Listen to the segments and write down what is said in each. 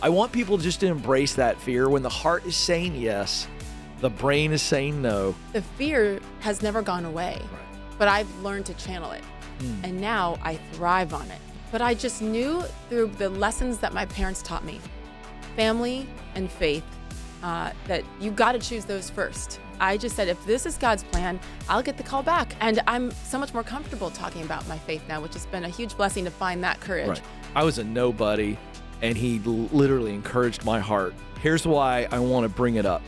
I want people just to embrace that fear. When the heart is saying yes, the brain is saying no. The fear has never gone away, but I've learned to channel it. And now I thrive on it. But I just knew through the lessons that my parents taught me, family and faith, that you got to choose those first. I just said, if this is God's plan, I'll get the call back. And I'm so much more comfortable talking about my faith now, which has been a huge blessing to find that courage. Right. I was a nobody, and he literally encouraged my heart. Here's why I want to bring it up.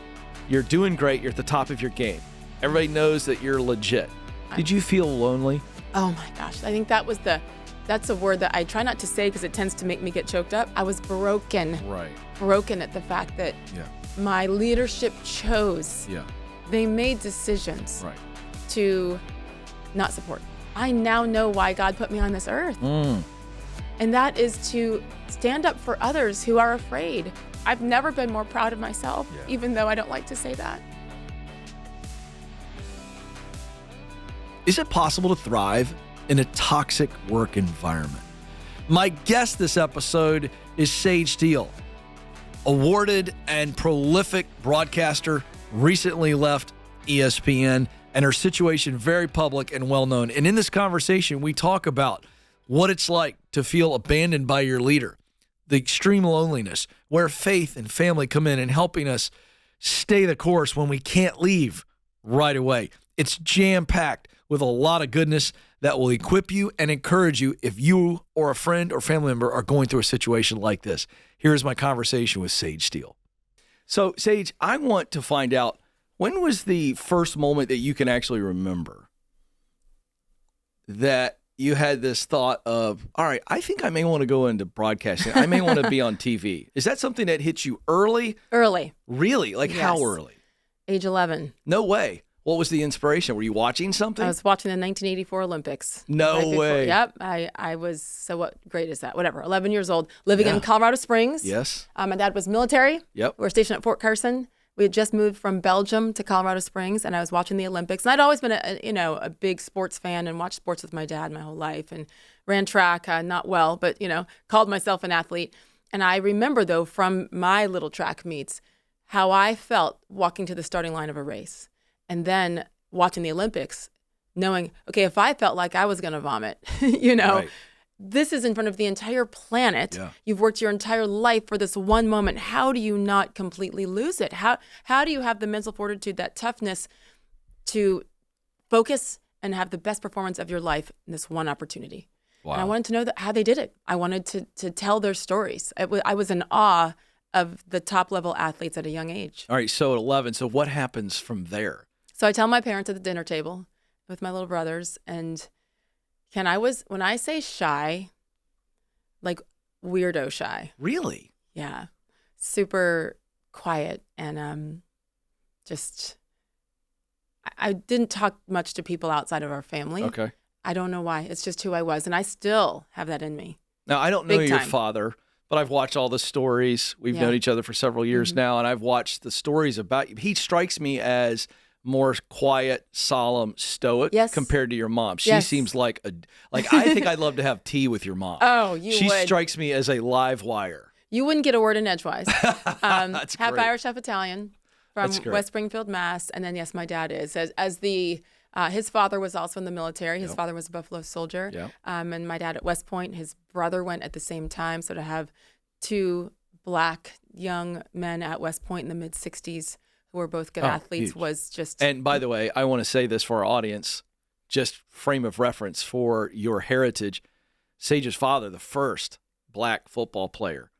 You're doing great. You're at the top of your game. Everybody knows that you're legit. Did you feel lonely? Oh my gosh. I think that's a word that I try not to say because it tends to make me get choked up. I was broken. Right. Broken at the fact that my leadership chose. Yeah. They made decisions to not support. I now know why God put me on this earth. And that is to stand up for others who are afraid. I've never been more proud of myself, even though I don't like to say that. Is it possible to thrive in a toxic work environment? My guest this episode is Sage Steele, awarded and prolific broadcaster, recently left ESPN, and her situation very public and well known. And in this conversation, we talk about what it's like to feel abandoned by your leader, the extreme loneliness, where faith and family come in and helping us stay the course when we can't leave right away. It's jam-packed with a lot of goodness that will equip you and encourage you if you or a friend or family member are going through a situation like this. Here's my conversation with Sage Steele. So, Sage, I want to find out, when was the first moment that you can actually remember that you had this thought of, all right, I think I may want to go into broadcasting. I may want to be on TV. Is that something that hits you early? Early. Really? Like Yes. how early? Age 11. No way. What was the inspiration? Were you watching something? I was watching the 1984 Olympics. No Right before- way. Yep. I was, so what grade is that? Whatever, 11 years old, living in Colorado Springs. Yes. My dad was military. Yep. We were stationed at Fort Carson. We had just moved from Belgium to Colorado Springs, and I was watching the Olympics. And I'd always been a big sports fan and watched sports with my dad my whole life and ran track, not well, but, called myself an athlete. And I remember, though, from my little track meets, how I felt walking to the starting line of a race. And then watching the Olympics, knowing, okay, if I felt like I was going to vomit, Right. this is in front of the entire planet. Yeah. You've worked your entire life for this one moment. How do you not completely lose it? How do you have the mental fortitude, that toughness to focus and have the best performance of your life in this one opportunity? Wow. And I wanted to know how they did it. I wanted to tell their stories. I was in awe of the top level athletes at a young age. All right. So at 11, so what happens from there? So I tell my parents at the dinner table with my little brothers, and when I say shy, like weirdo shy. Really? Yeah. Super quiet and I didn't talk much to people outside of our family. Okay. I don't know why. It's just who I was, and I still have that in me. Now, I don't know Big your time. father, but I've watched all the stories. We've known each other for several years now, and I've watched the stories about you. He strikes me as more quiet, solemn, stoic compared to your mom. She seems like I think I'd love to have tea with your mom. Oh, you She would. strikes me as a live wire. You wouldn't get a word in edgewise. That's half great. Irish, half Italian from That's great. West Springfield, Mass. And then, yes, my dad is. His father was also in the military. His father was a Buffalo soldier. Yep. And my dad at West Point, his brother went at the same time. So to have two Black young men at West Point in the mid-'60s who were both good athletes huge. was just... And by the way, I want to say this for our audience, just frame of reference for your heritage. Sage's father, the first Black football player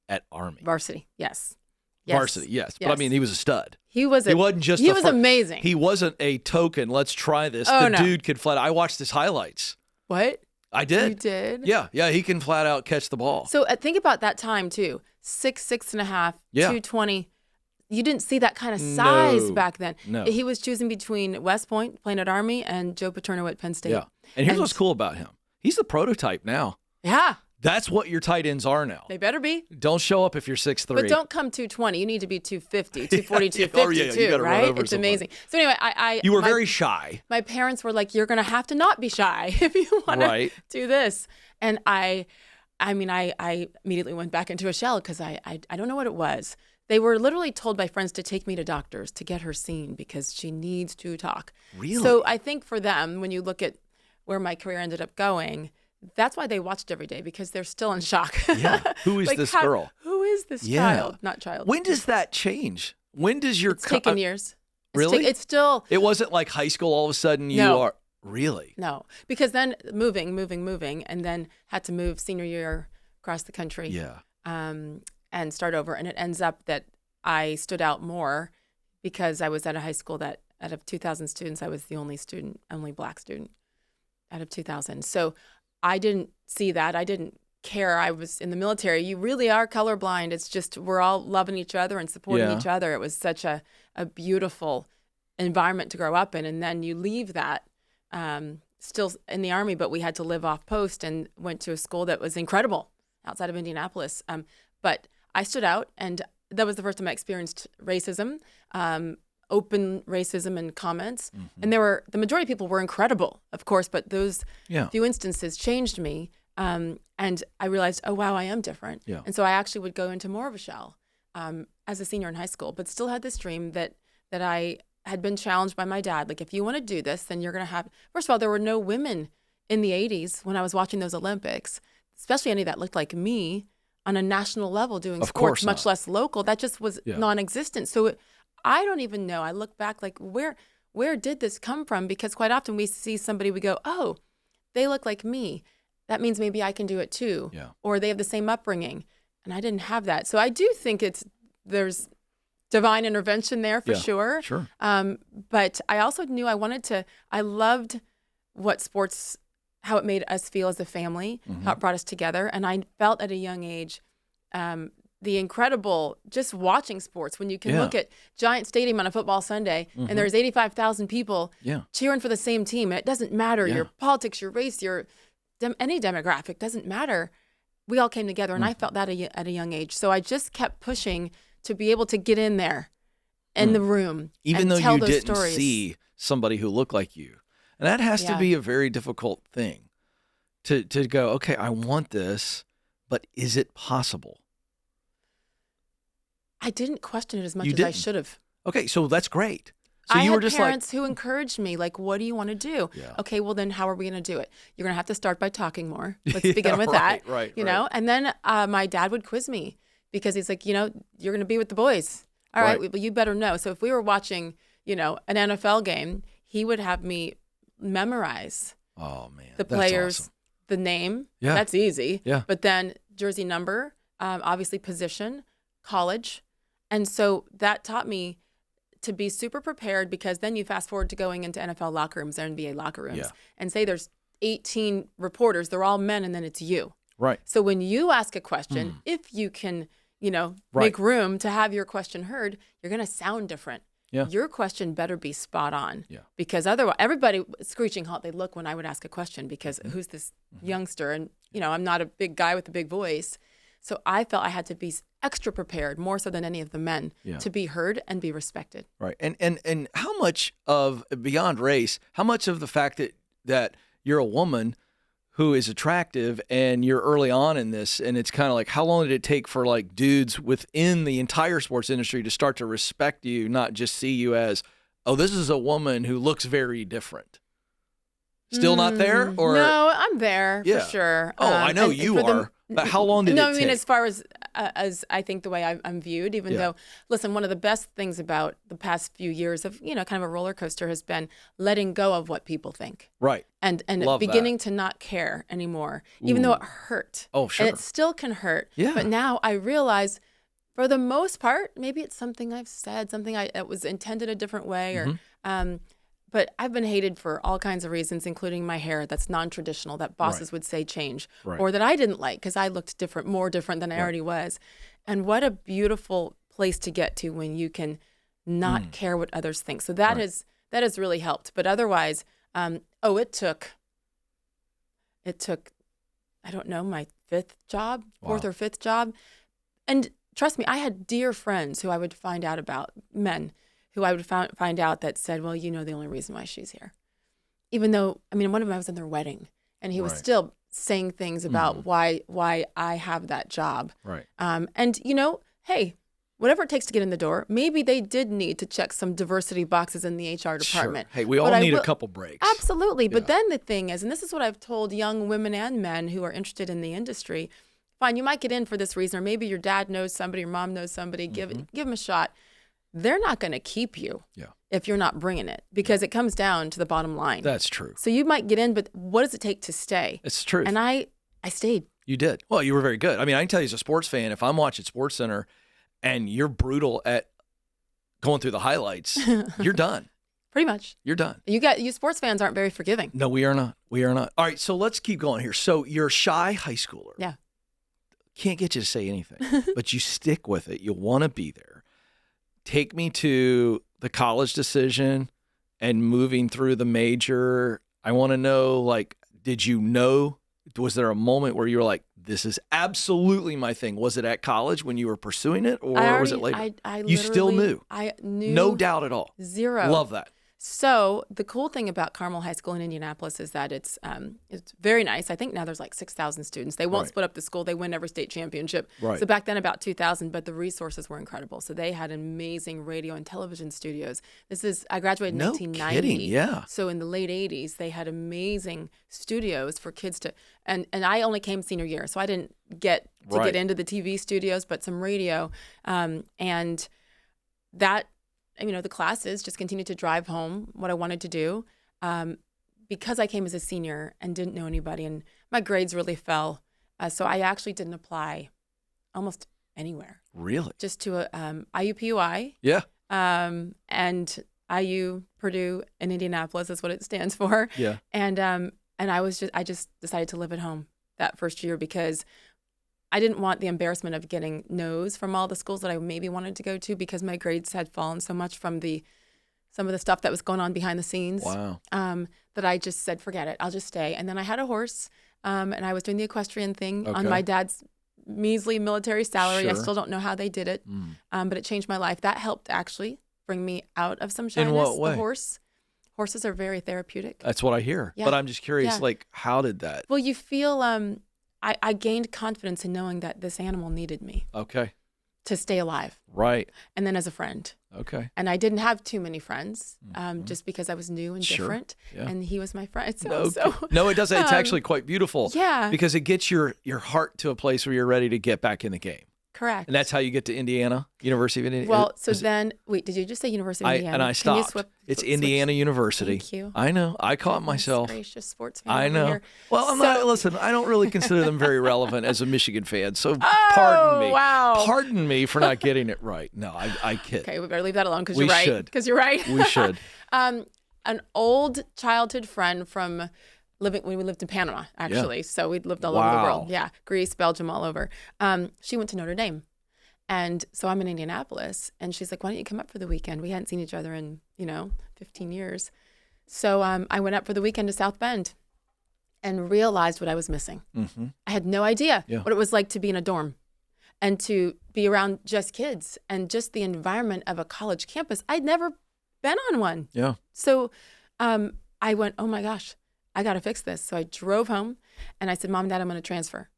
at Army. Varsity, yes. Varsity, yes. But I mean, he was a stud. He was amazing. He wasn't a token, let's try this. Oh, the no. dude could flat. I watched his highlights. What? I did. You did? Yeah, he can flat out catch the ball. So think about that time too. 6'6.5", 220. You didn't see that kind of size back then. No. He was choosing between West Point, playing at Army, and Joe Paterno at Penn State. Yeah. And here's what's cool about him. He's the prototype now. Yeah. That's what your tight ends are now. They better be. Don't show up if you're 6'3". But don't come 220. You need to be 250, 240, 250 Oh, yeah, you gotta run right? over It's somebody. amazing. So anyway, You were very shy. My parents were like, you're going to have to not be shy if you want Right. to do this. And I I mean, I immediately went back into a shell because I don't know what it was. They were literally told by friends to take me to doctors to get her seen because she needs to talk. Really? So I think for them, when you look at where my career ended up going, that's why they watched every day, because they're still in shock. Yeah. Who is this girl? Who is this child? Not child. When does that change? When does your... It's taken years. Really? It's still... It wasn't like high school all of a sudden you are... Really? No. Because then moving, and then had to move senior year across the country. Yeah. And start over. And it ends up that I stood out more because I was at a high school that out of 2,000 students, I was the only Black student out of 2,000. So I didn't see that. I didn't care. I was in the military. You really are colorblind. It's just we're all loving each other and supporting each other. It was such a beautiful environment to grow up in. And then you leave that still in the Army, but we had to live off post and went to a school that was incredible outside of Indianapolis. But I stood out, and that was the first time I experienced racism, open racism in comments. Mm-hmm. And the majority of people were incredible, of course, but those few instances changed me. And I realized, oh, wow, I am different. Yeah. And so I actually would go into more of a shell as a senior in high school, but still had this dream that I had been challenged by my dad. Like, if you want to do this, then you're going to have, first of all, there were no women in the 80s when I was watching those Olympics, especially any that looked like me on a national level doing sports, much less local. That just was non-existent. So I don't even know. I look back like, where did this come from? Because quite often we see somebody, we go, oh, they look like me. That means maybe I can do it too. Yeah. Or they have the same upbringing. And I didn't have that. So I do think there's divine intervention there for sure. Sure. But I also knew I loved what sports, how it made us feel as a family, how it brought us together. And I felt at a young age the incredible, just watching sports, when you can look at Giant Stadium on a football Sunday and there's 85,000 people cheering for the same team. And it doesn't matter your politics, your race, any demographic, doesn't matter. We all came together, and I felt that at a young age. So I just kept pushing to be able to get in there in the room, even though tell you those didn't stories. See somebody who looked like you. And that has to be a very difficult thing to go, okay, I want this, but is it possible? I didn't question it as much as I should have. Okay, so that's great. So I you had were just parents who encouraged me, like, what do you want to do? Yeah. Okay, well, then how are we going to do it? You're going to have to start by talking more. Let's begin with that. Right. You know? And then my dad would quiz me because he's like, you're going to be with the boys. All right, well, you better know. So if we were watching, an NFL game, he would have me memorize the players, awesome. The name. Yeah. That's easy. Yeah. But then jersey number, obviously position, college. And so that taught me to be super prepared, because then you fast forward to going into NFL locker rooms or NBA locker rooms and say there's 18 reporters, they're all men, and then it's you. Right. So when you ask a question, if you can, make room to have your question heard, you're going to sound different. Yeah. Your question better be spot on. Yeah. Because otherwise, everybody screeching halt, they look when I would ask a question, because who's this youngster? And, I'm not a big guy with a big voice. So I felt I had to be extra prepared, more so than any of the men, to be heard and be respected. Right. And how much of, beyond race, how much of the fact that you're a woman who is attractive and you're early on in this, and it's kind of like, how long did it take for like dudes within the entire sports industry to start to respect you, not just see you as, oh, this is a woman who looks very different? Still not there? Or no, I'm there for sure. Oh, I know you are. But how long did it take? No, I mean, as far as I think the way I'm viewed, even though, listen, one of the best things about the past few years of, kind of a roller coaster has been letting go of what people think. Right. And beginning to not care anymore, even though it hurt. Oh, sure. And it still can hurt. Yeah. But now I realize, for the most part, maybe it's something I've said, something that was intended a different way, or but I've been hated for all kinds of reasons, including my hair that's non-traditional, that bosses would say change, or that I didn't like because I looked more different than I already was. And what a beautiful place to get to when you can not care what others think. So that has really helped. But otherwise, it took, I don't know, my fourth or fifth job. And trust me, I had dear friends who I would find out about, men, who I would find out that said, well, the only reason why she's here. Even though, one of them, I was in their wedding, and he was still saying things about why I have that job. Right. And, hey, whatever it takes to get in the door, maybe they did need to check some diversity boxes in the HR department. Sure. Hey, we all need a couple breaks. Absolutely. Yeah. But then the thing is, and this is what I've told young women and men who are interested in the industry, fine, you might get in for this reason, or maybe your dad knows somebody, your mom knows somebody, give them a shot. They're not going to keep you if you're not bringing it, because it comes down to the bottom line. That's true. So you might get in, but what does it take to stay? It's true. And I stayed. You did. Well, you were very good. I mean, I can tell you as a sports fan, if I'm watching SportsCenter and you're brutal at going through the highlights, you're done. Pretty much. You're done. You sports fans aren't very forgiving. No, we are not. We are not. All right, so let's keep going here. So you're a shy high schooler. Yeah. Can't get you to say anything, but you stick with it. You want to be there. Take me to the college decision and moving through the major. I want to know, was there a moment where you were like, this is absolutely my thing? Was it at college when you were pursuing it, or was it later? You still knew? I knew. No doubt at all. Zero. Love that. So the cool thing about Carmel High School in Indianapolis is that it's very nice. I think now there's like 6,000 students. They won't split up the school. They win every state championship. Right. So back then about 2,000, but the resources were incredible. So they had amazing radio and television studios. I graduated in 1990. Kidding. Yeah. So in the late 80s, they had amazing studios for kids to, and I only came senior year, so I didn't get into the TV studios, but some radio, and that. The classes just continued to drive home what I wanted to do. Because I came as a senior and didn't know anybody, and my grades really fell. So I actually didn't apply almost anywhere. Really? Just to IUPUI. Yeah. And IU, Purdue, and Indianapolis is what it stands for. Yeah. And I just decided to live at home that first year because I didn't want the embarrassment of getting no's from all the schools that I maybe wanted to go to because my grades had fallen so much from some of the stuff that was going on behind the scenes. Wow. That I just said, forget it, I'll just stay. And then I had a horse, and I was doing the equestrian thing on my dad's measly military salary. Sure. I still don't know how they did it, but it changed my life. That helped actually bring me out of some shyness. In what way? Horses are very therapeutic. That's what I hear. Yeah. But I'm just curious, how did that? Well, you feel... I gained confidence in knowing that this animal needed me to stay alive. Right. And then as a friend. Okay. And I didn't have too many friends just because I was new and different. Yeah. And he was my friend. No, it doesn't. It's actually quite beautiful. Yeah. Because it gets your heart to a place where you're ready to get back in the game. Correct. And that's how you get to Indiana, University of Indiana. Well, wait, did you just say University of Indiana? And I stopped. It's Indiana University. Thank you. I know. I caught myself. Gracious sports fan. I know. Here. Well, listen, I don't really consider them very relevant as a Michigan fan. So pardon me. Wow. Pardon me for not getting it right. No, I kid. Okay, we better leave that alone because We you're right. should. Because you're right. We should. An old childhood friend from when we lived in Panama, actually. Yeah. So we'd lived all over the world. Yeah, Greece, Belgium, all over. She went to Notre Dame. And so I'm in Indianapolis, and she's like, why don't you come up for the weekend? We hadn't seen each other in, 15 years. So I went up for the weekend to South Bend and realized what I was missing. Mm-hmm. I had no idea what it was like to be in a dorm and to be around just kids and just the environment of a college campus. I'd never been on one. Yeah. So I went, oh my gosh, I got to fix this. So I drove home, and I said, Mom and Dad, I'm going to transfer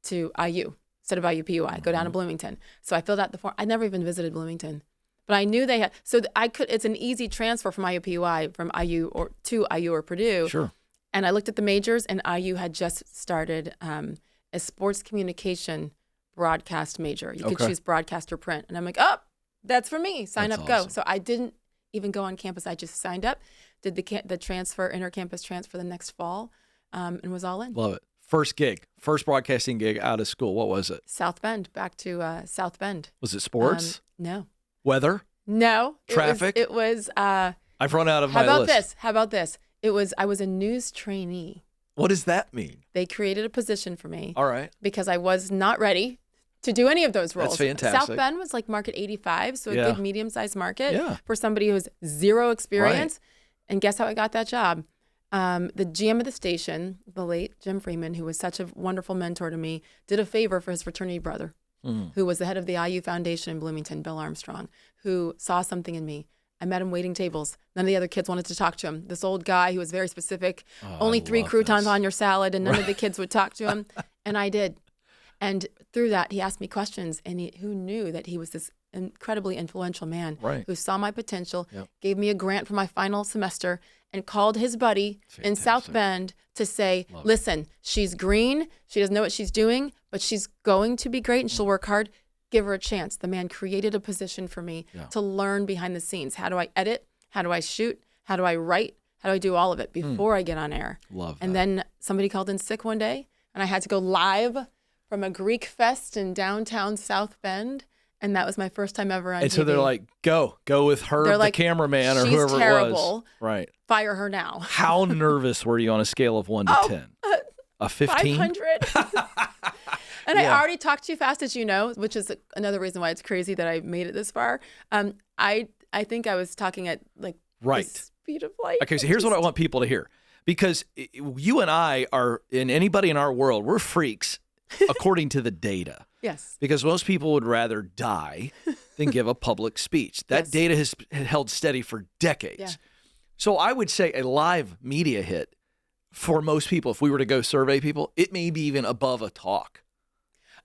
to IU. Instead of IUPUI, go down to Bloomington. So I filled out the form. I never even visited Bloomington, but I knew they had. So it's an easy transfer from IUPUI from IU to IU or Purdue. Sure. And I looked at the majors, and IU had just started a sports communication broadcast major. You could choose broadcast or print, and I'm like, oh, that's for me. Sign up, go. So I didn't even go on campus. I just signed up, did the intercampus transfer the next fall, and was all in. Love it. First broadcasting gig out of school. What was it? South Bend, back to South Bend. Was it sports? No. Weather? No. Traffic? It was I've run out of my list. How about this? I was a news trainee. What does that mean? They created a position for me. All right. Because I was not ready to do any of those roles. That's fantastic. South Bend was like market 85, so a good medium-sized market for somebody who has zero experience. Right. And guess how I got that job? The GM of the station, the late Jim Freeman, who was such a wonderful mentor to me, did a favor for his fraternity brother, who was the head of the IU Foundation in Bloomington, Bill Armstrong, who saw something in me I met him waiting tables. None of the other kids wanted to talk to him. This old guy who was very specific, only 3 croutons on your salad, and none of the kids would talk to him. And I did. And through that, he asked me questions, and who knew that he was this incredibly influential man who saw my potential, gave me a grant for my final semester, and called his buddy in South Bend to say, listen, she's green. She doesn't know what she's doing, but she's going to be great, and she'll work hard. Give her a chance. The man created a position for me to learn behind the scenes. How do I edit? How do I shoot? How do I write? How do I do all of it before I get on air? Love that. And then somebody called in sick one day, and I had to go live from a Greek fest in downtown South Bend. And that was my first time ever on TV. And so they're like, go with her, the cameraman or whoever terrible. It was. Right. Fire her now. How nervous were you on a scale of 1 to 10? A 15? 500. And I already talk too fast, as you know, which is another reason why it's crazy that I made it this far. I think I was talking at the speed of light. Okay, so here's what I want people to hear. Because you and I are, and anybody in our world, we're freaks according to the data. Yes. Because most people would rather die than give a public speech. That data has held steady for decades. Yeah. So I would say a live media hit for most people, if we were to go survey people, it may be even above a talk.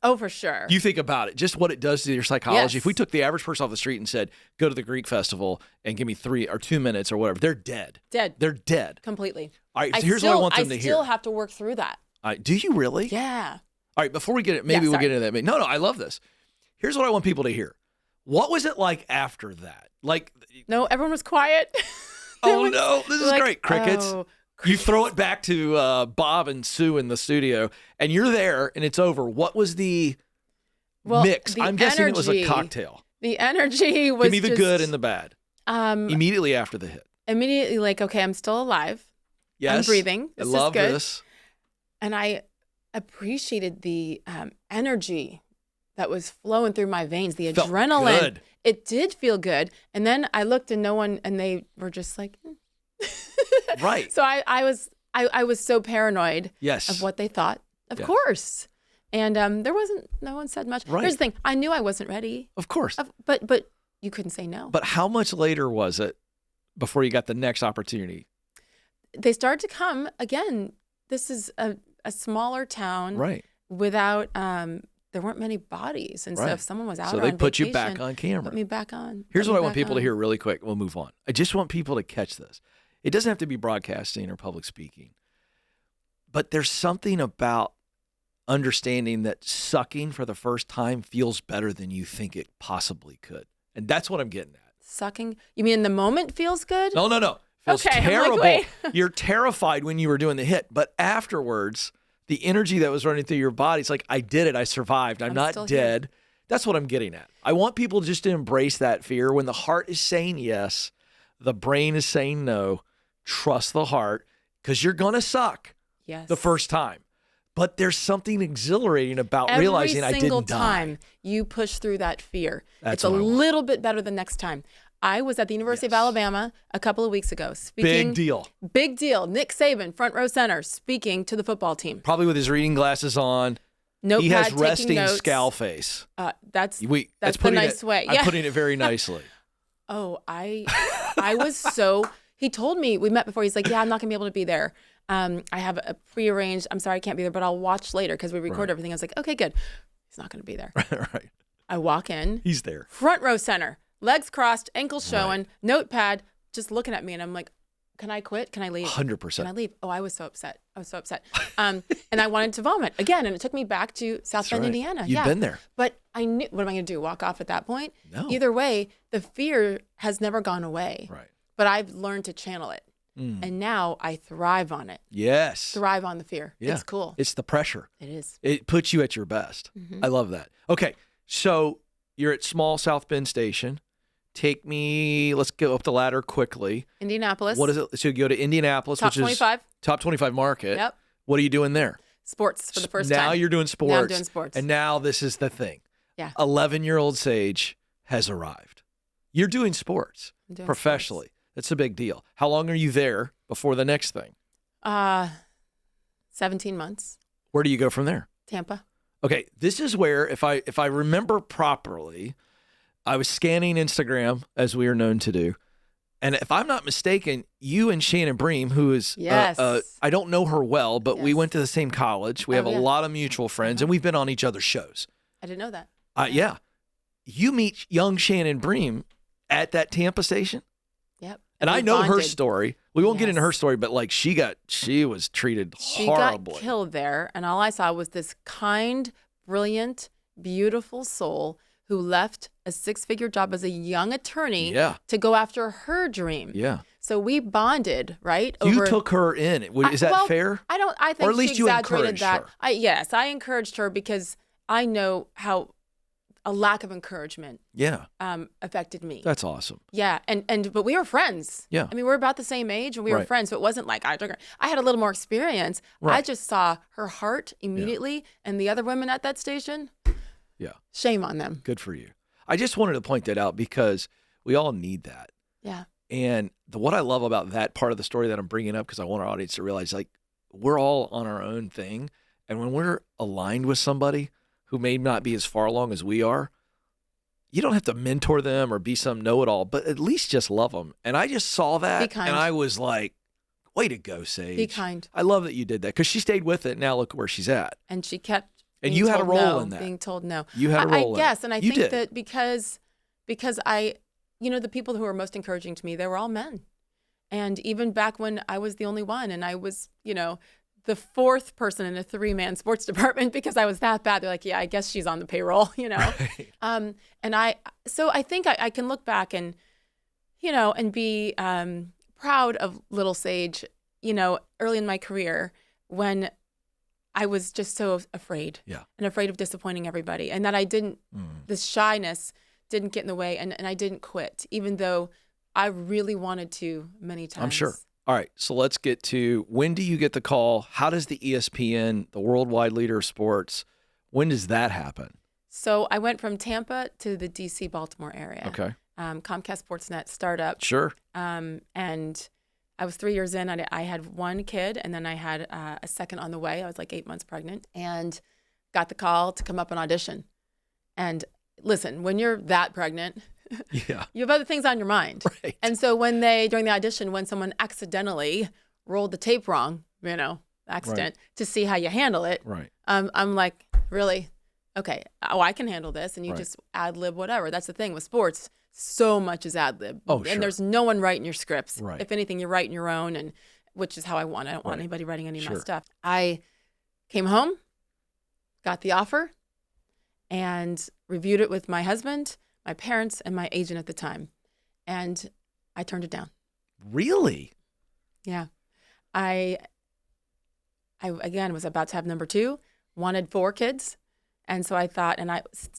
Oh, for sure. You think about it, just what it does to your psychology. Yes. If we took the average person off the street and said, go to the Greek festival and give me 3 or 2 minutes or whatever, they're dead. Dead. They're dead. Completely. All right, so here's what I want them to hear. I still have to work through that. Do you really? Yeah. All right, before we get it, maybe we'll get into that. No, I love this. Here's what I want people to hear. What was it like after that? No, everyone was quiet. No, this is great. Crickets. Oh, you throw it back to Bob and Sue in the studio, and you're there, and it's over. What was the mix? I'm guessing it was a cocktail. The energy was Give me the good and the bad. Immediately after the hit. Immediately, okay, I'm still alive. Yes. I'm breathing. I love is good. this. And I appreciated the energy that was flowing through my veins, the adrenaline. Good. It did feel good. And then I looked and no one, and they were just like, Right. So I was so paranoid of what they thought, of course. And no one said much. Right. Here's the thing. I knew I wasn't ready. Of course. But you couldn't say no. But how much later was it before you got the next opportunity? They started to come again. This is a smaller town. Right. Without, there weren't many bodies. And so if someone was out on vacation, put you back on camera. Put me back on. Here's what I want people to hear really quick. We'll move on. I just want people to catch this. It doesn't have to be broadcasting or public speaking. But there's something about understanding that sucking for the first time feels better than you think it possibly could. And that's what I'm getting at. Sucking? You mean in the moment feels good? No. Feels terrible. Wait. You're terrified when you were doing the hit. But afterwards, the energy that was running through your body, it's like, I did it. I survived. I'm not dead. Here. That's what I'm getting at. I want people just to embrace that fear. When the heart is saying yes, the brain is saying no. Trust the heart, because you're going to suck the first time. But there's something exhilarating about realizing I didn't die. Every single time you push through that fear, it's a little bit better the next time. I was at the University of Alabama a couple of weeks ago speaking. Big deal. Nick Saban, front row center, speaking to the football team. Probably with his reading glasses on. Notepad, he has resting notes. scowl face. That's the nice way. I'm putting it very nicely. I was so... He told me, we met before, he's like, I'm not going to be able to be there. I have a prearranged, I'm sorry I can't be there, but I'll watch later because we record everything. I was like, okay, good. He's not going to be there. Right. I walk in. He's there. Front row center, legs crossed, ankles showing, notepad, just looking at me. And I'm like, can I quit? Can I leave? 100%. Can I leave? Oh, I was so upset. And I wanted to vomit again. And it took me back to South Bend, Indiana. You've been there. But I knew, what am I going to do? Walk off at that point? No. Either way, the fear has never gone away. Right. But I've learned to channel it. And now I thrive on it. Yes. Thrive on the fear. Yeah. It's cool. It's the pressure. It is. It puts you at your best. Mm-hmm. I love that. Okay. So you're at small South Bend Station. Take me, let's go up the ladder quickly. Indianapolis. What is it? So you go to Indianapolis, top 25. Top 25 market. Yep. What are you doing there? Sports for the first time. Now you're doing sports. Now I'm doing sports. And now this is the thing. Yeah. 11-year-old Sage has arrived. You're doing sports professionally. Sports. That's a big deal. How long are you there before the next thing? 17 months. Where do you go from there? Tampa. Okay, this is where, if I remember properly, I was scanning Instagram, as we are known to do, And if I'm not mistaken, you and Shannon Bream, who is, Yes. I don't know her well, but we Yes. went to the same college. We have a yeah. lot of mutual friends, and we've been on each other's shows. I didn't know that. Yeah. You meet young Shannon Bream at that Tampa station. Yep. And we I know her bonded. story. We won't get Yes. into her story, but like she was treated She horribly. got killed there, and all I saw was this kind, brilliant, beautiful soul who left a 6-figure job as a young attorney Yeah. to go after her dream. Yeah. So we bonded, right? You took her in. Is that fair? I think Or at least she you exaggerated encouraged that. her. Yes, I encouraged her because I know how a lack of encouragement Yeah. affected me. That's awesome. Yeah, but we were friends. Yeah. I mean, we're about the same age, and we were Right. friends. So it wasn't like I took her. I had a little more experience. I Right. just saw her heart immediately, and the other women at that station. Yeah. Shame on them. Good for you. I just wanted to point that out because we all need that. Yeah. And what I love about that part of the story that I'm bringing up, because I want our audience to realize, like, we're all on our own thing. And when we're aligned with somebody who may not be as far along as we are, you don't have to mentor them or be some know-it-all, but at least just love them. And I just saw that, Be kind. and I was like, way to go, Sage. Be kind. I love that you did that because she stayed with it. Now look where she's at. And she kept. And being you had a told role no, in that. Being told no. You had a role in it. I guess, and I You think did. that because I, the people who were most encouraging to me, they were all men. And even back when I was the only one, and I was, the fourth person in a 3-man sports department because I was that bad. They're like, yeah, I guess she's on the payroll, Right. So I think I can look back and, and be proud of little Sage, early in my career when I was just so afraid. Yeah. And afraid of disappointing everybody. And that I didn't, this shyness didn't get in the way, and I didn't quit, even though I really wanted to many times. I'm sure. All right, so let's get to, when do you get the call? How does the ESPN, the worldwide leader of sports, when does that happen? So I went from Tampa to the DC Baltimore area. Okay. Comcast Sportsnet startup. Sure. And I was 3 years in. I had one kid, and then I had a second on the way. I was like 8 months pregnant, and got the call to come up and audition. And listen, when you're that pregnant, Yeah. you have other things on your mind. Right. And so during the audition, when someone accidentally rolled the tape wrong, accident, to see how you handle it, Right. I'm like, really? Okay. Oh, I can handle this. And you Right. just ad lib whatever. That's the thing with sports. So much is ad lib. Oh, sure. And there's no one writing your scripts. Right. If anything, you're writing your own, and which is how I want. I don't want Right. anybody writing any of Sure. my stuff. I came home, got the offer, and reviewed it with my husband, my parents, and my agent at the time. And I turned it down. Really? Yeah. I again was about to have number 2, wanted 4 kids. And so I thought,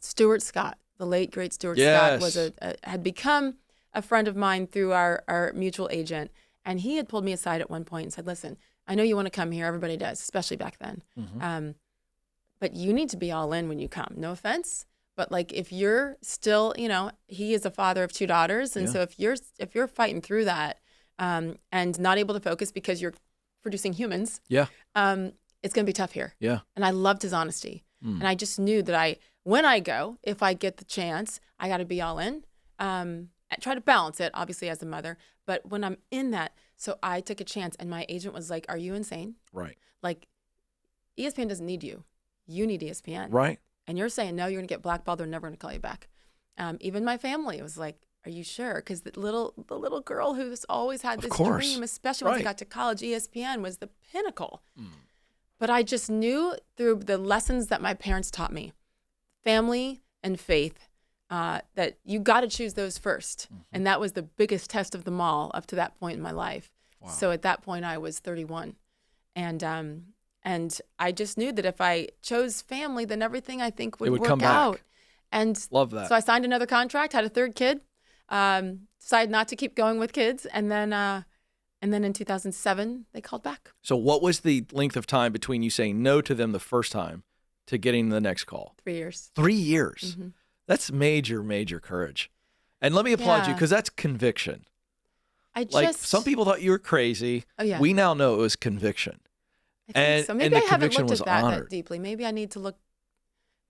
Stuart Scott, the late great Stuart Scott, was had become a friend of mine through our mutual agent. And he had pulled me aside at one point and said, listen, I know you want to come here. Everybody does, especially back then. Mm-hmm. But you need to be all in when you come. No offense. But like, if you're still, he is a father of 2 daughters. And Yeah. so if you're fighting through that and not able to focus because you're producing humans, Yeah. it's going to be tough here. Yeah. And I loved his honesty. And I just knew that when I go, if I get the chance, I got to be all in. I try to balance it, obviously, as a mother. But when I'm in that, so I took a chance, and my agent was like, are you insane? Right. Like, ESPN doesn't need you. You need ESPN. Right. And you're saying, no, you're going to get blackballed. They're never going to call you back. Even my family was like, are you sure? Because the little girl who's always had this dream, especially once I got to college, ESPN was the pinnacle. But I just knew through the lessons that my parents taught me, family and faith, that you got to choose those first. And that was the biggest test of them all up to that point in my life. Wow. So at that point, I was 31. And I just knew that if I chose family, then everything I think would work come out. back. And Love that. So I signed another contract, had a 3rd kid, decided not to keep going with kids. And then in 2007, they called back. So what was the length of time between you saying no to them the first time to getting the next call? 3 years. 3 years. Mm-hmm. That's major, major courage. And let me applaud you, because that's conviction. Some people thought you were crazy. Oh, yeah. We now know it was conviction. I think so. Maybe and the I haven't conviction looked was at that honored. deeply. Maybe I need to look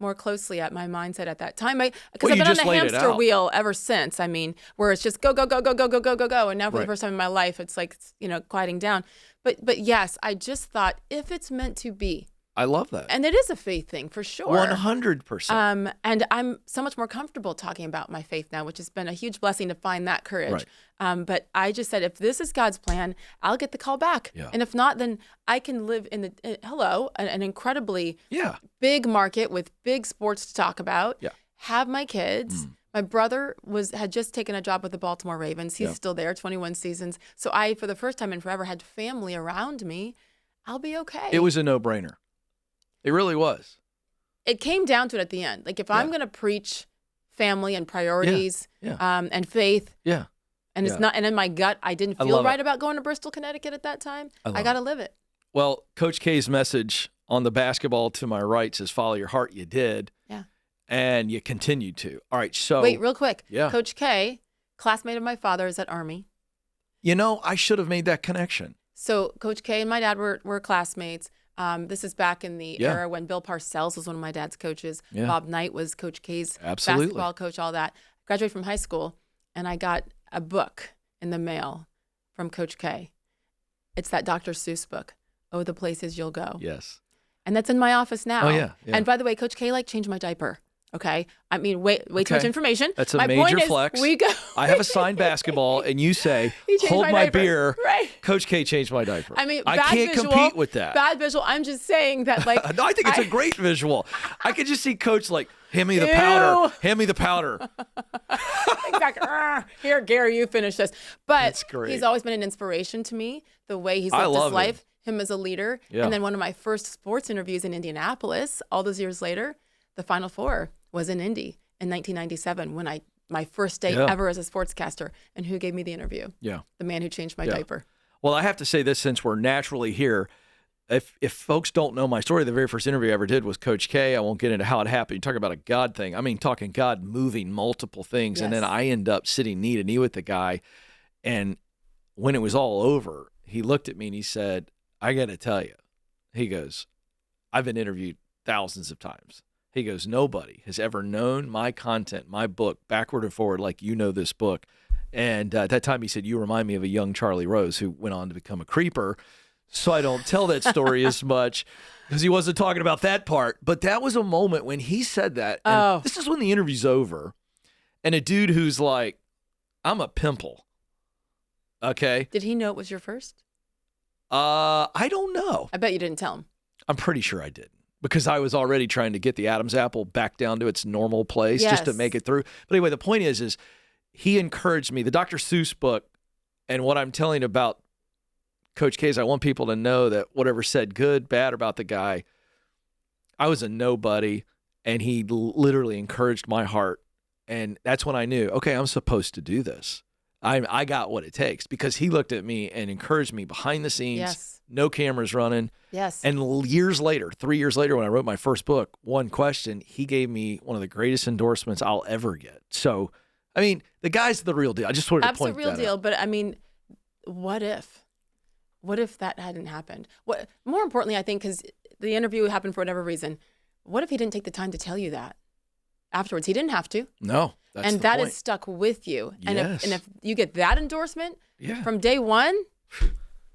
more closely at my mindset at that time. Because Well, I've you been on just a laid it hamster out. wheel ever since. I mean, where it's just go, go, go, go, go, go, go, go, go. And now for Right. the first time in my life, it's like, quieting down. But yes, I just thought if it's meant to be, I love that. and it is a faith thing for sure. 100%. And I'm so much more comfortable talking about my faith now, which has been a huge blessing to find that courage. Right. But I just said, if this is God's plan, I'll get the call back. Yeah. And if not, then I can live in an incredibly Yeah. big market with big sports to talk about. Yeah. Have my kids. My brother had just taken a job with the Baltimore Ravens. He's Yeah. still there, 21 seasons. So I, for the first time in forever, had family around me. I'll be okay. It was a no-brainer. It really was. It came down to it at the end. Like if I'm going to preach family and priorities and faith, and it's not, and in my gut, I didn't feel right about going to Bristol, Connecticut at that time. I got to live it. Well, Coach K's message on the basketball to my right says, follow your heart. You did. Yeah. And you continued to. All right. So wait, real quick. Yeah. Coach K, classmate of my father's at Army. I should have made that connection. So Coach K and my dad were classmates. This is back in the era when Bill Parcells was one of my dad's coaches. Yeah. Bob Knight was Coach K's Absolutely. basketball coach, all that. Graduated from high school, and I got a book in the mail from Coach K. It's that Dr. Seuss book, Oh, the Places You'll Go. Yes. And that's in my office now. Oh, yeah. And by the way, Coach K changed my diaper. Okay. I mean, way too much information. That's a my major point flex. Is, we go. I have a signed basketball, and you say, He changed hold my diaper. beer. Right. Coach K changed my diaper. I mean, I bad can't visual, compete with that. Bad visual. I'm just saying that, like. No, I think it's a great visual. I could just see Coach like, hand me the Ew. powder. Hand me the powder. Exactly. Here, Gary, you finish this. But That's great. he's always been an inspiration to me, the way he's I lived love his life, him as a leader. Yeah. And then one of my first sports interviews in Indianapolis, all those years later, the Final Four was in Indy in 1997 when my first day ever as a sportscaster. And who gave me the interview? Yeah. The man who changed my diaper. Well, I have to say this since we're naturally here. If folks don't know my story, the very first interview I ever did was Coach K. I won't get into how it happened. You talk about a God thing. I mean, talking God moving multiple things. Yes. And then I end up sitting knee to knee with the guy. And when it was all over, he looked at me and he said, I got to tell you, he goes, I've been interviewed thousands of times. He goes, nobody has ever known my content, my book, backward and forward, like you know this book. And at that time, he said, you remind me of a young Charlie Rose who went on to become a creeper. So I don't tell that story as much because he wasn't talking about that part. But that was a moment when he said that. And this is when the interview's over. And a dude who's like, I'm a pimple. Okay. Did he know it was your first? I don't know. I bet you didn't tell him. I'm pretty sure I didn't because I was already trying to get the Adam's apple back down to its normal place just to make it through. But anyway, the point is he encouraged me. The Dr. Seuss book and what I'm telling about Coach K's, I want people to know that whatever said good, bad about the guy, I was a nobody, and he literally encouraged my heart. And that's when I knew, okay, I'm supposed to do this. I got what it takes because he looked at me and encouraged me behind the scenes, no cameras running. Yes. And years later, 3 years later, when I wrote my first book, One Question, he gave me one of the greatest endorsements I'll ever get. So, I mean, the guy's the real deal. I just wanted to point that out. Absolute real deal. But I mean, what if? What if that hadn't happened? What more importantly, I think, because the interview happened for whatever reason, what if he didn't take the time to tell you that afterwards? He didn't have to. No, that's and the that point. is stuck with you. Yes. And if you get that endorsement from day one,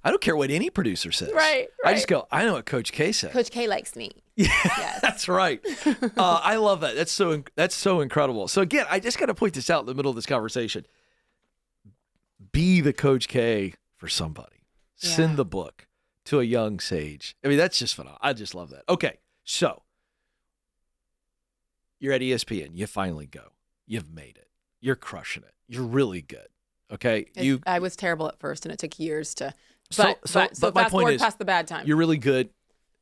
I don't care what any producer says. Right. I just go, I know what Coach K said. Coach K likes me. Yeah, Yes. that's right. I love that. That's so incredible. So again, I just got to point this out in the middle of this conversation. Be the Coach K for somebody. Yeah. Send the book to a young sage. I mean, that's just phenomenal. I just love that. Okay, so you're at ESPN. You finally go. You've made it. You're crushing it. You're really good. Okay, I was terrible at first, and it took years to. But my fast point forward is, past the bad time. You're really good.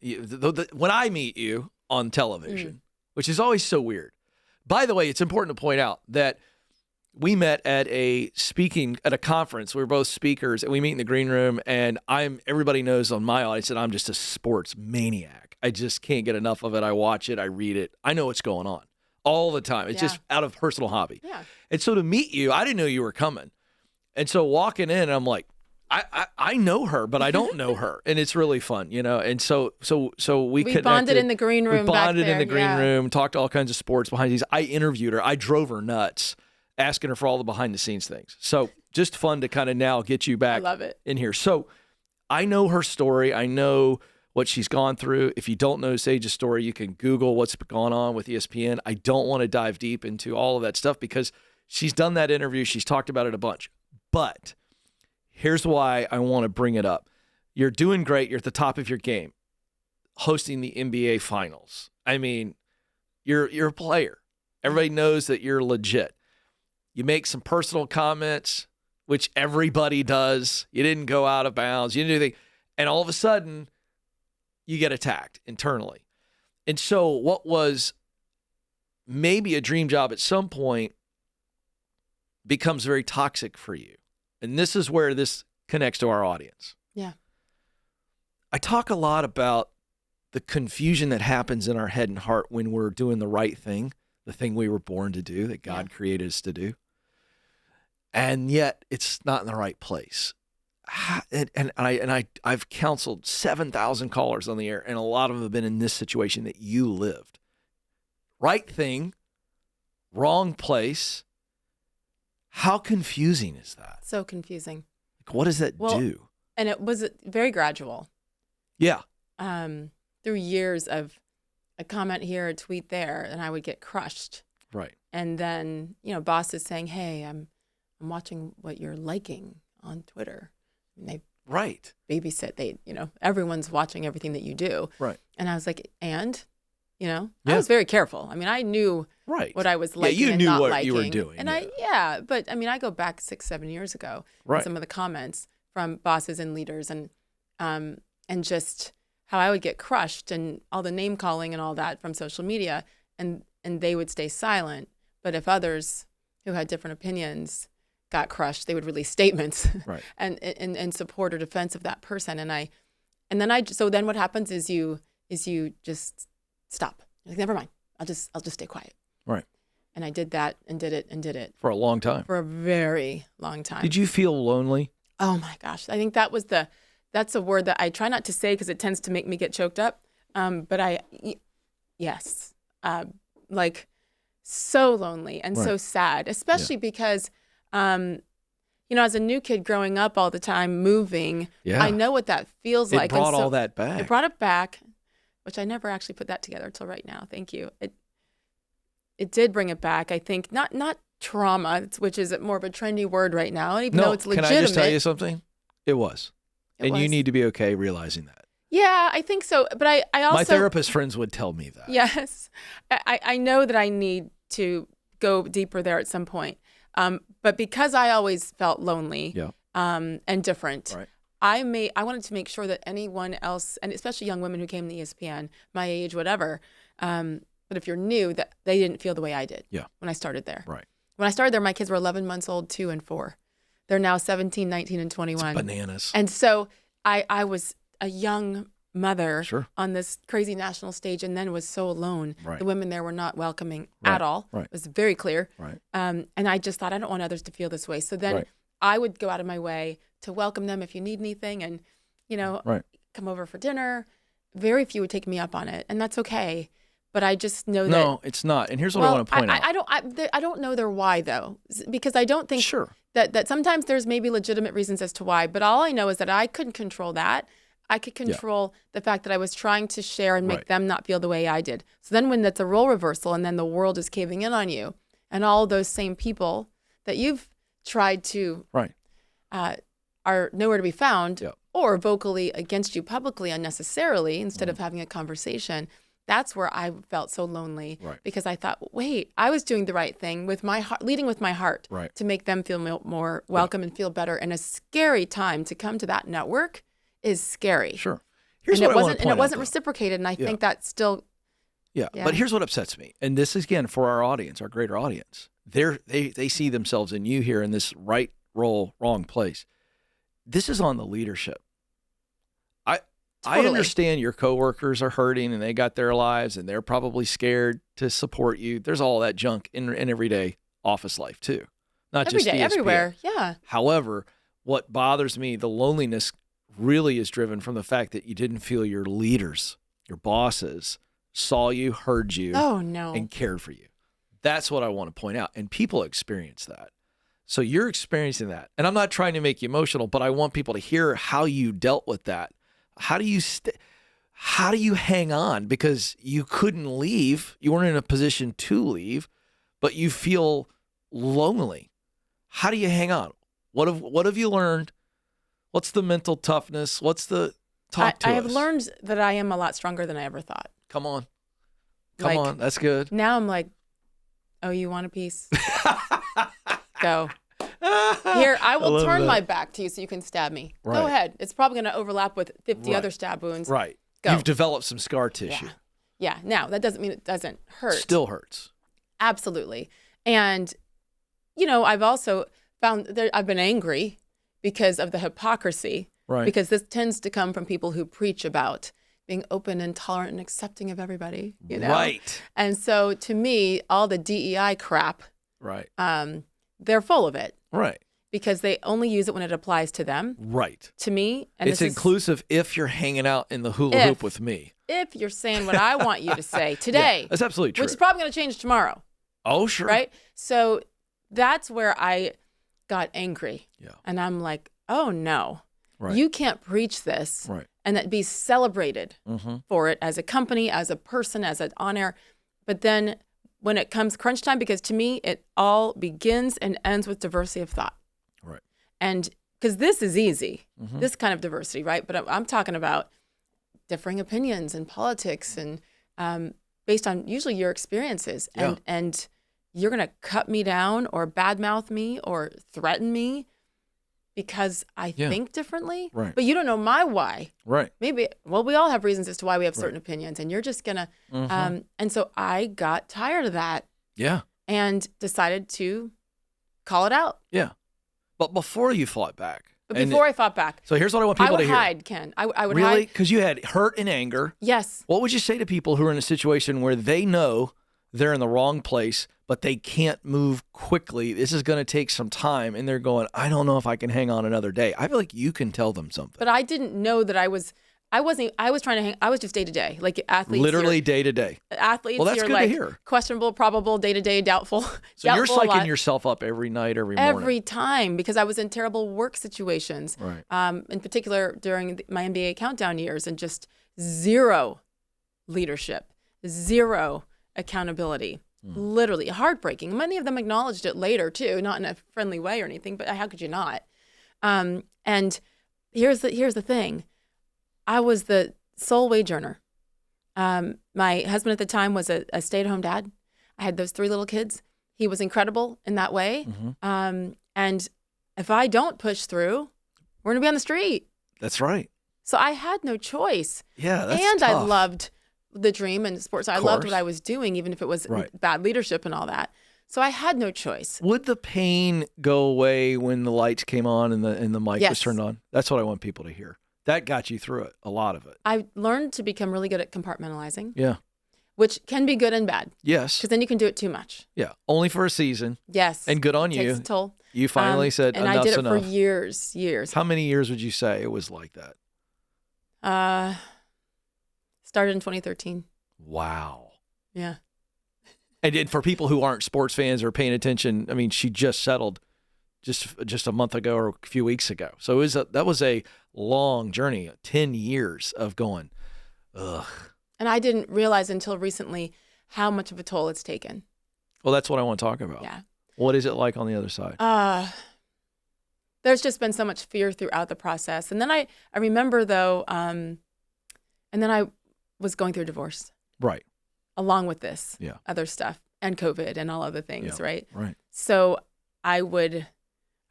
When I meet you on television, which is always so weird. By the way, it's important to point out that we met at a conference. We were both speakers, and we meet in the green room. And everybody knows on my audience that I'm just a sports maniac. I just can't get enough of it. I watch it. I read it. I know what's going on all the time. It's just out of personal hobby. Yeah. And so to meet you, I didn't know you were coming. And so walking in, I'm like, I know her, but I don't know her, and it's really fun, And so we connected. Bonded in the green room. We bonded back there. in the green room, talked all kinds of sports behind these. I interviewed her. I drove her nuts, asking her for all the behind the scenes things. So just fun to kind of now get you back. I love it. In here. So I know her story. I know what she's gone through. If you don't know Sage's story, you can Google what's gone on with ESPN. I don't want to dive deep into all of that stuff because she's done that interview. She's talked about it a bunch. But here's why I want to bring it up. You're doing great. You're at the top of your game, hosting the NBA Finals. I mean, you're a player. Everybody knows that you're legit. You make some personal comments, which everybody does. You didn't go out of bounds. You didn't do anything. And all of a sudden, you get attacked internally. And so what was maybe a dream job at some point becomes very toxic for you. And this is where this connects to our audience. Yeah. I talk a lot about the confusion that happens in our head and heart when we're doing the right thing, the thing we were born to do, that God created us to do. And yet it's not in the right place. I've counseled 7,000 callers on the air, and a lot of them have been in this situation that you lived. Right thing, wrong place. How confusing is that? So confusing. Like, what does that do? And it was very gradual. Yeah. Through years of a comment here, a tweet there, and I would get crushed. Right. And then, bosses saying, "Hey, I'm watching what you're liking on Twitter." And they babysit. Everyone's watching everything that you do. Right. And I was like, I was very careful. I mean, I knew what I was liking and not liking. You knew what you were doing. And but I mean, I go back 6-7 years ago. Right. Some of the comments from bosses and leaders and just how I would get crushed and all the name calling and all that from social media, and they would stay silent. But if others who had different opinions got crushed, they would release statements and in support or defense of that person. So then what happens is you just stop. You're like, never mind. I'll just stay quiet. Right. And I did that and did it. For a long time. For a very long time. Did you feel lonely? Oh my gosh. I think that's a word that I try not to say because it tends to make me get choked up. But yes. Like so lonely and so sad, especially because, as a new kid growing up all the time, moving, I know what that feels like. It brought all that back. It brought it back, which I never actually put that together till right now. Thank you. It did bring it back. I think not trauma, which is more of a trendy word right now, even though it's legitimate. Can I just tell you something? It was. You need to be okay realizing that. Yeah, I think so. But I also... My therapist friends would tell me that. Yes. I know that I need to go deeper there at some point. But because I always felt lonely and different, I wanted to make sure that anyone else, and especially young women who came to ESPN, my age, whatever, but if you're new, that they didn't feel the way I did when I started there. Right. When I started there, my kids were 11 months old, 2 and 4. They're now 17, 19, and 21. It's bananas. And so I was a young mother on this crazy national stage and then was so alone. Right. The women there were not welcoming at all. Right. It was very clear. Right. And I just thought, I don't want others to feel this way. So then I would go out of my way to welcome them if you need anything and, come over for dinner. Very few would take me up on it. And that's okay. But I just know that. No, it's not. And here's what I want to point out. I don't know their why, though, because I don't think that sometimes there's maybe legitimate reasons as to why. But all I know is that I couldn't control that. I could control the fact that I was trying to share and make them not feel the way I did. So then when that's a role reversal and then the world is caving in on you and all those same people that you've tried to are nowhere to be found or vocally against you publicly unnecessarily instead of having a conversation, that's where I felt so lonely because I thought, wait, I was doing the right thing with my heart, leading with my heart to make them feel more welcome and feel better. And a scary time to come to that network is scary. Sure. And it wasn't reciprocated. And I think that's still. Yeah. But here's what upsets me. And this is, again, for our audience, our greater audience. They see themselves in you here in this right role, wrong place. This is on the leadership. I understand your coworkers are hurting and they got their lives and they're probably scared to support you. There's all that junk in everyday office life too. Not every just day, ESPN. everywhere. Yeah. However, what bothers me, the loneliness really is driven from the fact that you didn't feel your leaders, your bosses, saw you, heard you, Oh, no. and cared for you. That's what I want to point out. And people experience that. So you're experiencing that. And I'm not trying to make you emotional, but I want people to hear how you dealt with that. How do you hang on? Because you couldn't leave. You weren't in a position to leave, but you feel lonely. How do you hang on? What have you learned? What's the mental toughness? What's the talk to us? I have learned that I am a lot stronger than I ever thought. Come on. Like, Come on. That's good. Now I'm like, oh, you want a piece? Go. Here, I will turn my back to you so you can stab me. Right. Go ahead. It's probably going to overlap with 50 other stab wounds. Right. Go. You've developed some scar tissue. Yeah. Now, that doesn't mean it doesn't hurt. Still hurts. Absolutely. And, you know, I've also found that I've been angry because of the hypocrisy. Right. Because this tends to come from people who preach about being open and tolerant and accepting of everybody, you know? Right. And so to me, all the DEI crap, Right. They're full of it. Right. Because they only use it when it applies to them. Right. To me. And it's inclusive if you're hanging out in the hula hoop with me. If you're saying what I want you to say today. Yeah, that's absolutely true. Which is probably going to change tomorrow. Oh, sure. Right? So that's where I got angry. Yeah. And I'm like, oh, no. Right. You can't preach this and that be celebrated for it as a company, as a person, as an on-air. But then when it comes crunch time, because to me, it all begins and ends with diversity of thought. Right. And because this is easy, this kind of diversity, right? But I'm talking about differing opinions and politics and based on usually your experiences. And you're going to cut me down or badmouth me or threaten me because I think differently. Right. But you don't know my why. Right. Maybe, well, we all have reasons as to why we have certain opinions. And you're just going to, and so I got tired of that. Yeah. And decided to call it out. Yeah. But before you fought back. But before I fought back. So here's what I want people to hear. I would hide, Ken. I would hide. Really? Because you had hurt and anger. Yes. What would you say to people who are in a situation where they know they're in the wrong place, but they can't move quickly? This is going to take some time. And they're going, I don't know if I can hang on another day. I feel like you can tell them something. But I didn't know that I was trying to hang, I was just day to day. Like athletes. Literally day to day. Athletes, well, that's you're good like to hear. Questionable, probable, day to day, doubtful. So you're psyching yourself up every night, every morning. Every time, because I was in terrible work situations. Right. In particular, during my NBA countdown years, and just zero leadership, zero accountability. Literally heartbreaking. Many of them acknowledged it later too, not in a friendly way or anything, but how could you not? And here's the thing. I was the sole wage earner. My husband at the time was a stay-at-home dad. I had those 3 little kids. He was incredible in that way. And if I don't push through, we're going to be on the street. That's right. So I had no choice. Yeah, that's And tough. I loved the dream and sports. I loved what I was doing, even if it was bad leadership and all that. So I had no choice. Would the pain go away when the lights came on and the mic was turned on? That's what I want people to hear. That got you through it, a lot of it. I learned to become really good at compartmentalizing. Yeah. Which can be good and bad. Yes. Because then you can do it too much. Yeah. Only for a season. Yes. And good on you. Takes a toll. You finally said and enough's I did it enough. for years. How many years would you say it was like that? Started in 2013. Wow. Yeah. And for people who aren't sports fans or paying attention, I mean, she just settled just a month ago or a few weeks ago. So that was a long journey, 10 years of going, ugh. And I didn't realize until recently how much of a toll it's taken. Well, that's what I want to talk about. Yeah. What is it like on the other side? There's just been so much fear throughout the process. And then I remember, though, and then I was going through a divorce. Right. Along with this other stuff and COVID and all other things, right? Right. So I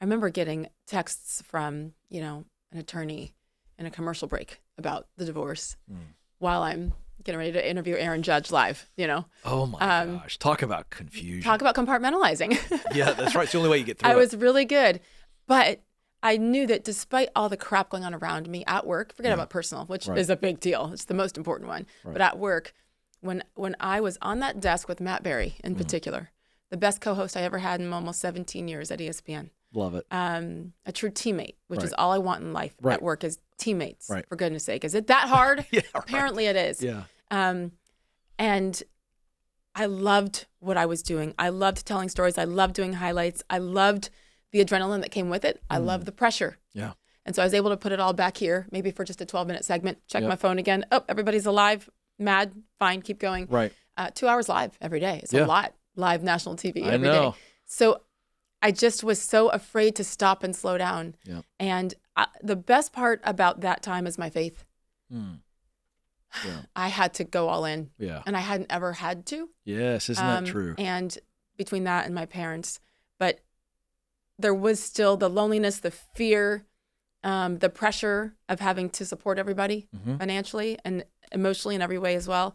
remember getting texts from, an attorney in a commercial break about the divorce while I'm getting ready to interview Aaron Judge live, Oh my gosh. Talk about confusion. Talk about compartmentalizing. Yeah, that's right. It's the only way you get through I was really good. But I knew that despite all the crap going on around me at work, forget about personal, which is a big deal. It's the most important one. Right. But at work, when I was on that desk with Matt Berry in particular, the best co-host I ever had in almost 17 years at ESPN, Love it. a true teammate, which is Right. all I want in life Right. at work is teammates. Right. For goodness sake, is it that hard? Yeah, right. Apparently it is. Yeah. And I loved what I was doing. I loved telling stories. I loved doing highlights. I loved the adrenaline that came with it. I loved the pressure. Yeah. And so I was able to put it all back here, maybe for just a 12-minute segment, check Yep. my phone again. Oh, everybody's alive, mad, fine, keep going. Right. 2 hours live every day. It's Yeah. a lot, live national TV I every day. know. So I just was so afraid to stop and slow down. Yeah. And the best part about that time is my faith. Mm. Yeah. I had to go all in. Yeah. And I hadn't ever had to. Yes. Isn't that true? And between that and my parents, but there was still the loneliness, the fear, the pressure of having to support everybody financially and emotionally in every way as well.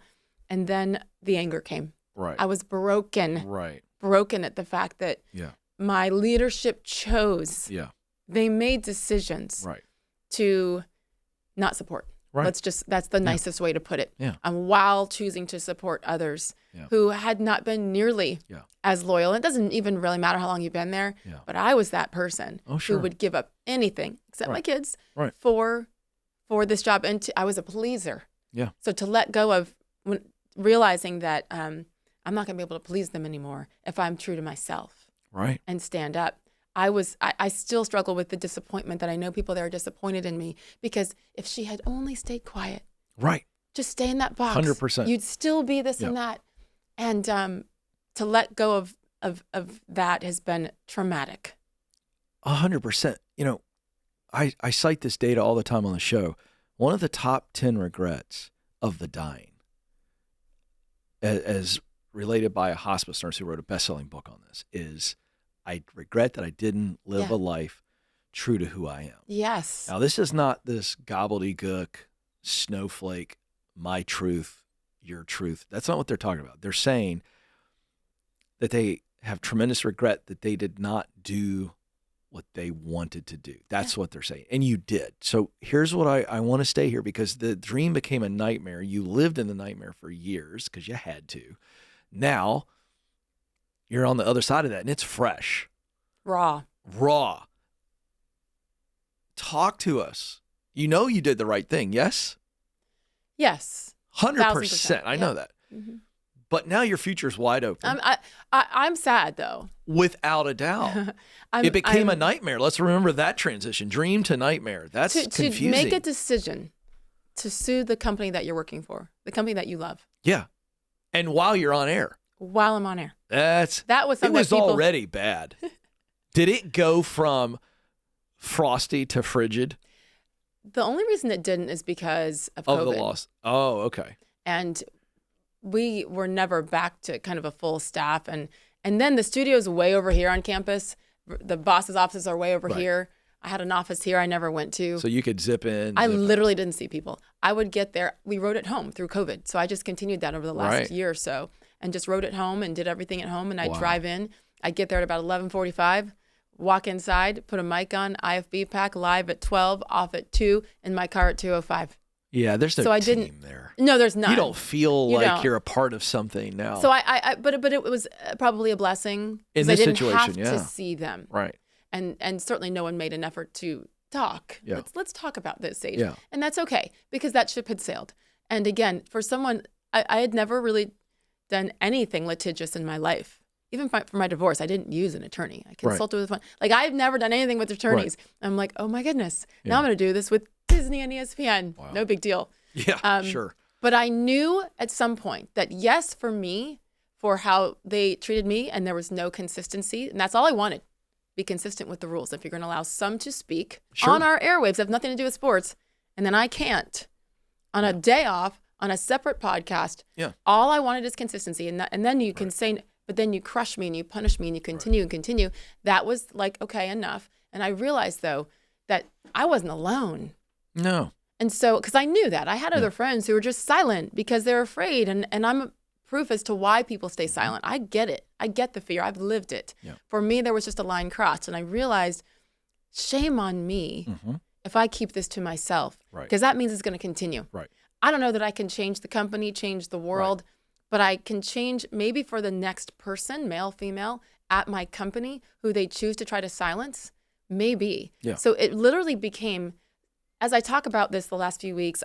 And then the anger came. Right. I was broken at the fact that Yeah. my leadership chose. Yeah. They made decisions Right. to not support. Right. That's the nicest way to put it. Yeah. While choosing to support others who had not been nearly as loyal. It doesn't even really matter how long you've been there, but I was that person who would give up anything except my kids for this job. And I was a pleaser. Yeah. So to let go of realizing that I'm not going to be able to please them anymore if I'm true to myself. Right. And stand up. I still struggle with the disappointment that I know people that are disappointed in me because if she had only stayed quiet, right, just stay in that box, 100%, you'd still be this and that. And to let go of that has been traumatic. 100%. You know, I cite this data all the time on the show. One of the top 10 regrets of the dying, as related by a hospice nurse who wrote a best-selling book on this, is I regret that I didn't live a life true to who I am. Yes. Now, this is not this gobbledygook, snowflake, my truth, your truth. That's not what they're talking about. They're saying that they have tremendous regret that they did not do what they wanted to do. That's what they're saying. And you did. So here's what I want to stay here because the dream became a nightmare. You lived in the nightmare for years because you had to. Now, you're on the other side of that, and it's fresh. Raw. Talk to us. You know you did the right thing, yes? Yes. 100%. I know that. Mm-hmm. But now your future's wide open. I'm sad, though. Without a doubt. It became a nightmare. Let's remember that transition. Dream to nightmare. That's confusing. To make a decision to sue the company that you're working for, the company that you love. Yeah. And while you're on air. While I'm on air. That was something already bad. Did it go from frosty to frigid? The only reason it didn't is because of COVID. Of the loss. Oh, okay. And we were never back to kind of a full staff. And then the studio's way over here on campus. The boss's offices are way over here. I had an office here I never went to. So you could zip in. I literally didn't see people. I would get there. We wrote at home through COVID. So I just continued that over the last year or so and just wrote at home and did everything at home. And I'd drive in. I'd get there at about 11:45, walk inside, put a mic on, IFB pack, live at 12, off at 2, in my car at 2:05. Yeah, there's no team there. No, there's none. You don't feel like you're a part of something now. So but it was probably a blessing in this situation. I didn't have to see them. Right. And certainly no one made an effort to talk. Yeah. Let's talk about this, Sage. Yeah. And that's okay because that ship had sailed. And again, for someone, I had never really done anything litigious in my life. Even for my divorce, I didn't use an attorney. I consulted with one. Like I've never done anything with attorneys. I'm like, oh my goodness. Now I'm going to do this with Disney and ESPN. Wow. No big deal. Yeah, sure. But I knew at some point that yes, for me, for how they treated me, and there was no consistency, and that's all I wanted. Be consistent with the rules. If you're going to allow some to speak on our airwaves, that have nothing to do with sports, and then I can't on a day off on a separate podcast. Yeah. All I wanted is consistency, and then you can say, but then you crush me and you punish me and you continue and continue. That was like, okay, enough. And I realized though that I wasn't alone. No. And so, because I knew that I had other friends who were just silent because they're afraid, and I'm proof as to why people stay silent. I get it. I get the fear. I've lived it. Yeah. For me, there was just a line crossed, and I realized, shame on me if I keep this to myself, because that means it's going to continue. Right. I don't know that I can change the company, change the world, but I can change maybe for the next person, male, female, at my company who they choose to try to silence? Maybe. Yeah. So it literally became, as I talk about this the last few weeks,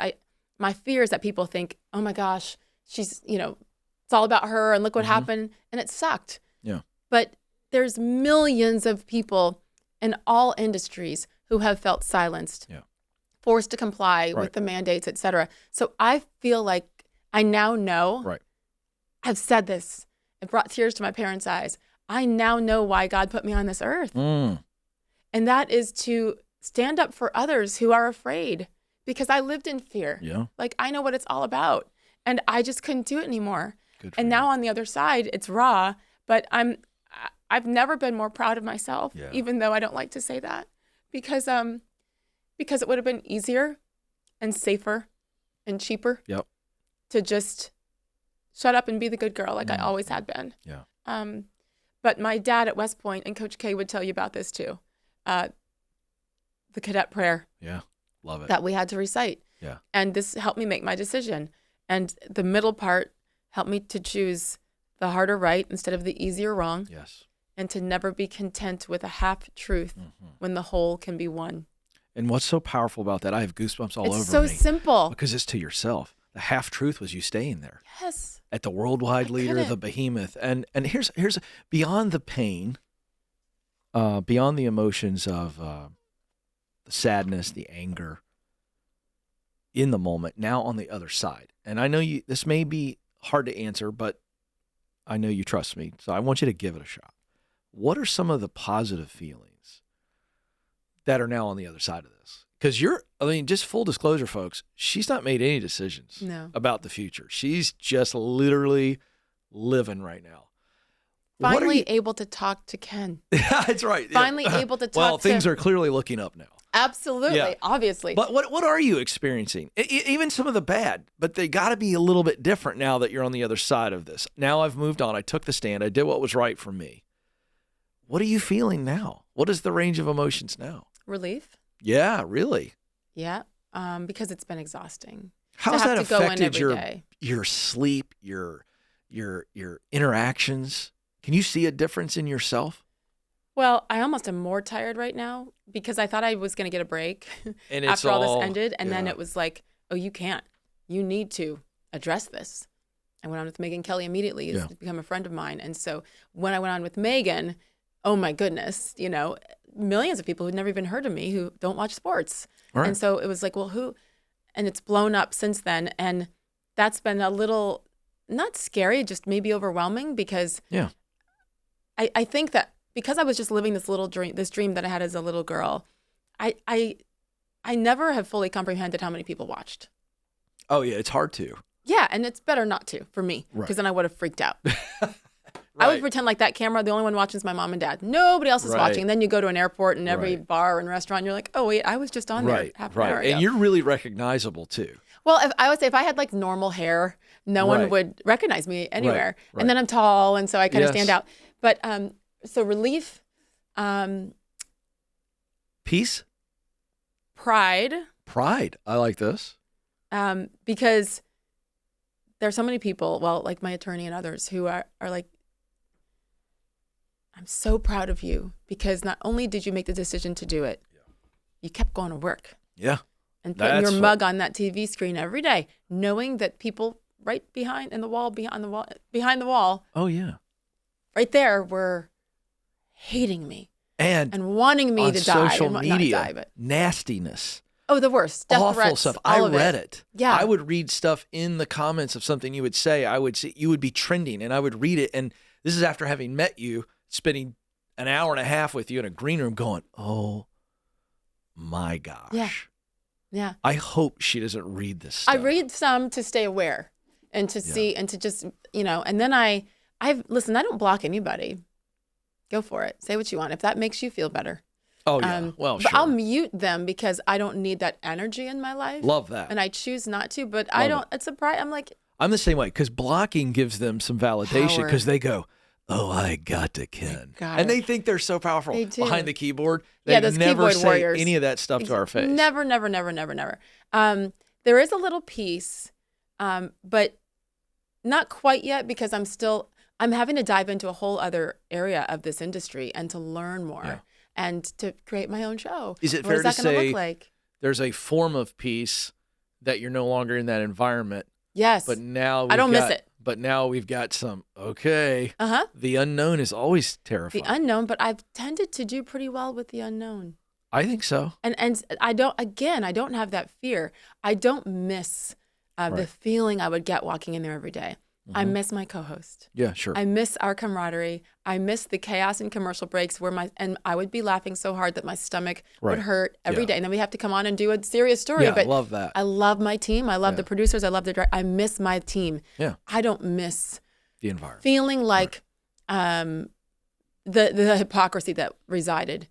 my fear is that people think, oh my gosh, she's, it's all about her and look what happened. And it sucked. Yeah. But there's millions of people in all industries who have felt silenced, forced to comply with the mandates, et cetera. So I feel like I now know, I've said this, it brought tears to my parents' eyes. I now know why God put me on this earth. And that is to stand up for others who are afraid, because I lived in fear. Yeah. Like, I know what it's all about, and I just couldn't do it anymore. And now on the other side, it's raw, but I've never been more proud of myself, even though I don't like to say that, because it would have been easier and safer and cheaper to just shut up and be the good girl like I always had been. Yeah. But my dad at West Point, and Coach K would tell you about this too, the cadet prayer. Yeah. Love it. That we had to recite. Yeah. And this helped me make my decision. And the middle part helped me to choose the harder right instead of the easier wrong. Yes. And to never be content with a half truth when the whole can be one. And what's so powerful about that? I have goosebumps all over me. It's so simple. Because it's to yourself. The half truth was you staying there. Yes. At the worldwide leader, the behemoth. And here's beyond the pain, beyond the emotions of the sadness, the anger in the moment, now on the other side. And I know this may be hard to answer, but I know you trust me, so I want you to give it a shot. What are some of the positive feelings that are now on the other side of this? Because just full disclosure, folks, she's not made any decisions about the future. She's just literally living right now. Finally able to talk to Ken. That's right. Finally able to talk Well, things are clearly looking up now. Absolutely, obviously. But what are you experiencing? Even some of the bad, but they got to be a little bit different now that you're on the other side of this. Now I've moved on. I took the stand. I did what was right for me. What are you feeling now? What is the range of emotions now? Relief. Yeah, really. Yeah, because it's been exhausting. How has that affected your sleep, your interactions? Can you see a difference in yourself? Well, I almost am more tired right now because I thought I was going to get a break and after all this ended. And then it was like, oh, you can't. You need to address this. I went on with Megan Kelly immediately. She's become a friend of mine. And so when I went on with Megan, oh my goodness, millions of people who'd never even heard of me who don't watch sports. Right. And so it was like, well, who? And it's blown up since then. And that's been a little, not scary, just maybe overwhelming because I think that because I was just living this dream that I had as a little girl, I never have fully comprehended how many people watched. Oh yeah, it's hard to. Yeah, and it's better not to for me because then I would have freaked out. I would pretend like that camera, the only one watching is my mom and dad. Nobody else is watching. And then you go to an airport and every bar and restaurant, you're like, oh wait, I was just on there half an hour ago. And you're really recognizable too. Well, I would say if I had like normal hair, no one would recognize me anywhere. And then I'm tall, and so I kind of stand out. But so relief, peace, pride. I like this. Because there's so many people, well, like my attorney and others who are like, I'm so proud of you because not only did you make the decision to do it, you kept going to work. Yeah. And putting your mug on that TV screen every day, knowing that people right behind the wall. Oh yeah. Right there were hating me and wanting me to die. On social media, not die, but nastiness. Oh, the worst. Death awful threats, stuff. I read it. Yeah. I would read stuff in the comments of something you would say. I would see you would be trending, and I would read it. And this is after having met you, spending an hour and a half with you in a green room, going, "Oh my gosh." Yeah. I hope she doesn't read this stuff. I read some to stay aware and to see and to just, and then listen, I don't block anybody. Go for it. Say what you want. If that makes you feel better. Oh, yeah. Well, but sure. I'll mute them because I don't need that energy in my life. Love that. And I choose not to, but I don't, it's a pride. I'm like. I'm the same way because blocking gives them some validation because they go, oh, I got to Ken. And they think they're so powerful behind the keyboard. They those never keyboard say warriors. any of that stuff to our face. Never. There is a little piece, but not quite yet because I'm still, I'm having to dive into a whole other area of this industry and to learn more and to create my own show. Is it What fair is to that going to say look like? there's a form of peace that you're no longer in that environment? Yes. But now I don't miss it. But now we've got some, the unknown is always terrifying. The unknown, but I've tended to do pretty well with the unknown. I think so. And I don't have that fear. I don't miss the feeling I would get walking in there every day. I miss my co-host. Yeah, sure. I miss our camaraderie. I miss the chaos in commercial breaks and I would be laughing so hard that my stomach would hurt every day. And then we have to come on and do a serious story. Yeah, but I love that. I love my team. I love the producers. I love the director. I miss my team. Yeah. I don't miss the environment. Feeling like the hypocrisy that resided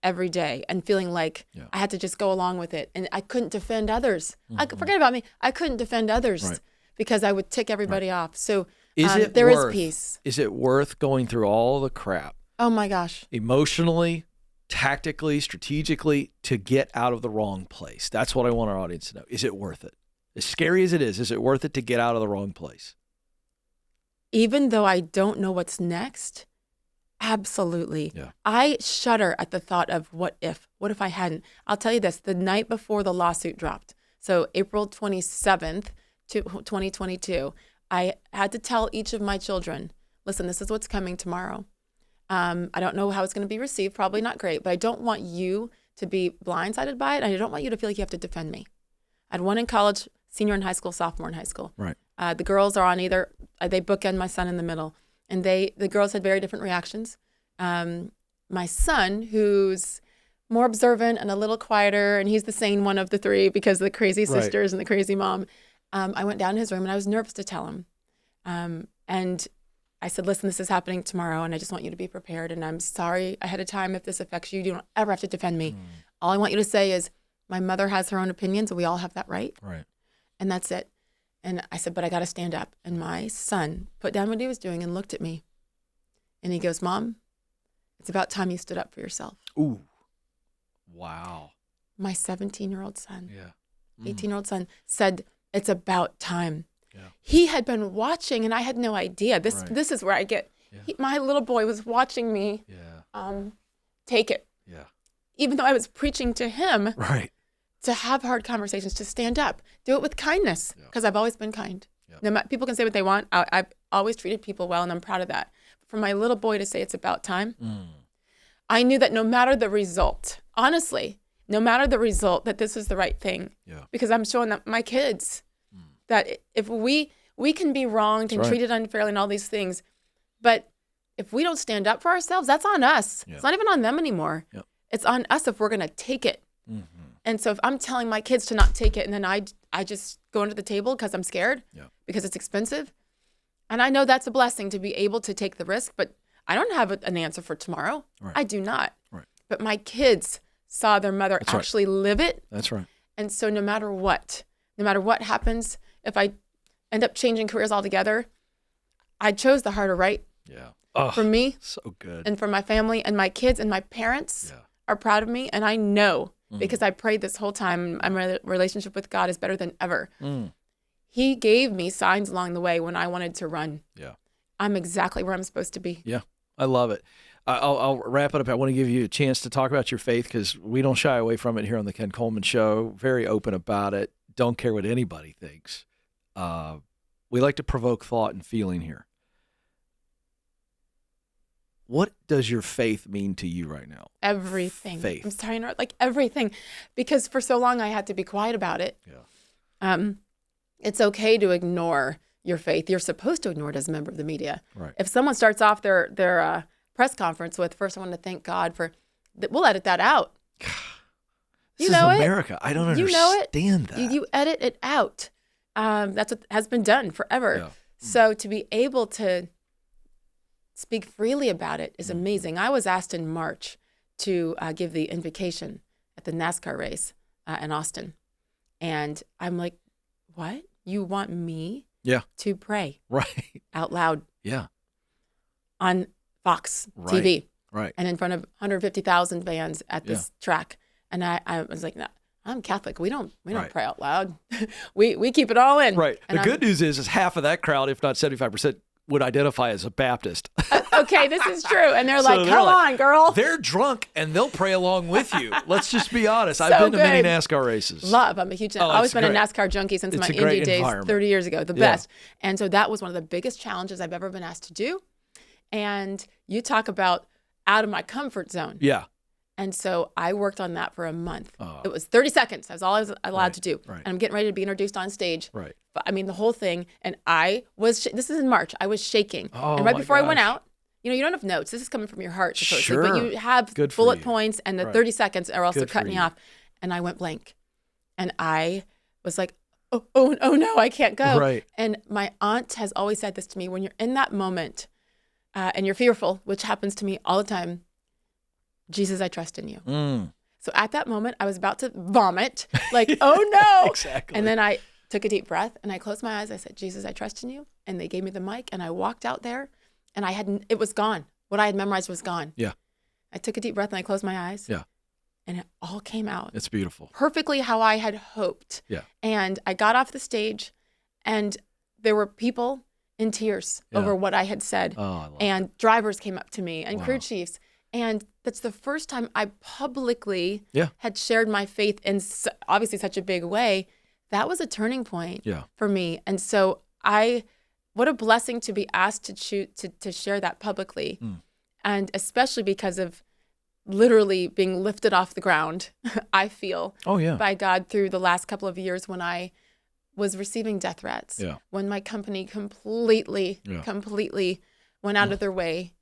every day and feeling like I had to just go along with it. And I couldn't defend others. Forget about me. I couldn't defend others because I would tick everybody off. So there is peace. Is it worth going through all the crap? Oh my gosh. Emotionally, tactically, strategically, to get out of the wrong place? That's what I want our audience to know. Is it worth it? As scary as it is it worth it to get out of the wrong place? Even though I don't know what's next, absolutely. Yeah. I shudder at the thought of what if I hadn't. I'll tell you this, the night before the lawsuit dropped, so April 27th, 2022, I had to tell each of my children, listen, this is what's coming tomorrow. I don't know how it's going to be received, probably not great, but I don't want you to be blindsided by it. And I don't want you to feel like you have to defend me. I had one in college, senior in high school, sophomore in high school. Right. The girls are on either, they bookend my son in the middle. And the girls had very different reactions. My son, who's more observant and a little quieter, and he's the sane one of the three because of the crazy sisters and the crazy mom. I went down to his room and I was nervous to tell him. And I said, listen, this is happening tomorrow and I just want you to be prepared. And I'm sorry ahead of time if this affects you. You don't ever have to defend me. All I want you to say is my mother has her own opinions and we all have that right. Right. And that's it. And I said, but I got to stand up. And my son put down what he was doing and looked at me. And he goes, Mom, it's about time you stood up for yourself. Ooh. Wow. My 17-year-old son, 18-year-old son said, it's about time. Yeah. He had been watching and I had no idea. This is where I get, my little boy was watching me take it. Yeah. Even though I was preaching to him. Right. To have hard conversations, to stand up, do it with kindness, because I've always been kind. Yeah. People can say what they want. I've always treated people well, and I'm proud of that. For my little boy to say it's about time, I knew that no matter the result, honestly, no matter the result, that this is the right thing. Yeah. Because I'm showing that my kids that if we can be wronged and treated unfairly and all these things, but if we don't stand up for ourselves, that's on us. Yeah. It's not even on them anymore. Yep. It's on us if we're going to take it. Mm-hmm. And so if I'm telling my kids to not take it and then I just go under the table because I'm scared because it's expensive. And I know that's a blessing to be able to take the risk, but I don't have an answer for tomorrow. Right. I do not. Right. But my kids saw their mother actually live it. That's right. And so no matter what happens, if I end up changing careers altogether, I chose the harder right. Yeah. Oh, for me. So good. And for my family and my kids and my parents are proud of me. And I know because I prayed this whole time, my relationship with God is better than ever. He gave me signs along the way when I wanted to run. Yeah. I'm exactly where I'm supposed to be. Yeah. I love it. I'll wrap it up. I want to give you a chance to talk about your faith because we don't shy away from it here on the Ken Coleman Show. Very open about it. Don't care what anybody thinks. We like to provoke thought and feeling here. What does your faith mean to you right now? Everything. Faith. I'm sorry, like everything. Because for so long I had to be quiet about it. Yeah. It's okay to ignore your faith. You're supposed to ignore it as a member of the media. Right. If someone starts off their press conference with, first I want to thank God for, we'll edit that out. This is America. I don't understand that. You edit it out. That's what has been done forever. Yeah. So to be able to speak freely about it is amazing. I was asked in March to give the invocation at the NASCAR race in Austin. And I'm like, what? You want me to pray out loud on Fox TV and in front of 150,000 fans at this track? And I was like, no, I'm Catholic. We don't pray out loud. we keep it all in. Right. And the good news is half of that crowd, if not 75%, would identify as a Baptist. Okay, this is true. And they're like, they're come like, on, girl. They're drunk and they'll pray along with you. Let's just be honest. I've So been to many good. NASCAR races. I'm a huge, I've always been a NASCAR junkie since my It's a great Indy days environment. 30 years ago, the Yeah. best. And so that was one of the biggest challenges I've ever been asked to do. And you talk about out of my comfort zone. Yeah. And so I worked on that for a month. Oh. It was 30 seconds. That's all I was allowed to do. Right. And I'm getting ready to be introduced on stage. Right. But I mean, the whole thing. And I was, this is in March, I was shaking. Oh, and right my before I went gosh. out, you know, you don't have notes. This is coming from your heart, supposedly. Sure. But you have Good for bullet you. points and the Right. 30 seconds or else Good they're cutting for me you. off. And I went blank. And I was like, oh no, I can't go. Right. And my aunt has always said this to me, when you're in that moment and you're fearful, which happens to me all the time, Jesus, I trust in you. Mm. So at that moment, I was about to vomit, like, oh no. Exactly. And then I took a deep breath and I closed my eyes. I said, Jesus, I trust in you. And they gave me the mic and I walked out there and it was gone. What I had memorized was gone. Yeah. I took a deep breath and I closed my eyes. Yeah. And it all came out It's beautiful. perfectly how I had hoped. Yeah. And I got off the stage and there were people in tears Yeah. over what I had said. Oh, I love it. And drivers came up to me and crew Wow. chiefs. And that's the first time I publicly Yeah. had shared my faith in obviously such a big way. That was a turning point Yeah. for me. And so what a blessing to be asked to share that publicly. Mm. And especially because of literally being lifted off the ground, I feel, Oh, yeah. by God through the last couple of years when I was receiving death threats, Yeah. when my company completely went out of their way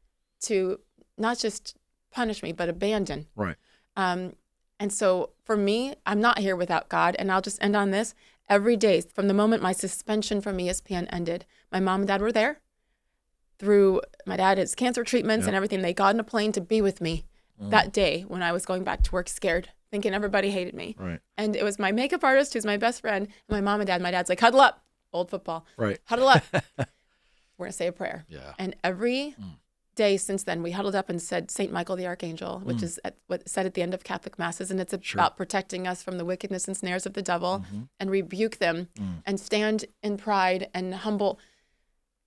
to not just punish me, but abandon. Right. And so for me, I'm not here without God. And I'll just end on this. Every day, from the moment my suspension from ESPN ended, my mom and dad were there through my dad's cancer treatments and everything. They got in a plane to be with me that day when I was going back to work scared, thinking everybody hated me. Right. And it was my makeup artist, who's my best friend, and my mom and dad. My dad's like, huddle up, old football. Right. Huddle up. We're going to say a prayer. Yeah. And every day since then, we huddled up and said St. Michael the Archangel, which is what's said at the end of Catholic Masses. And it's about protecting us from the wickedness and snares of the devil and rebuke them and stand in pride and humble.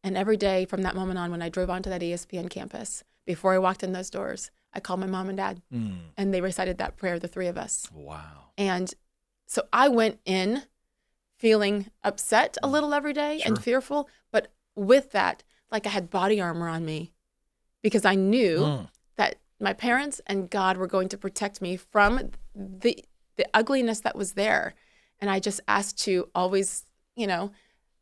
And every day from that moment on, when I drove onto that ESPN campus, before I walked in those doors, I called my mom and dad and they recited that prayer, the three of us. Wow. And so I went in feeling upset a little every day and fearful, but with that, like I had body armor on me because I knew that my parents and God were going to protect me from the ugliness that was there. And I just asked to always,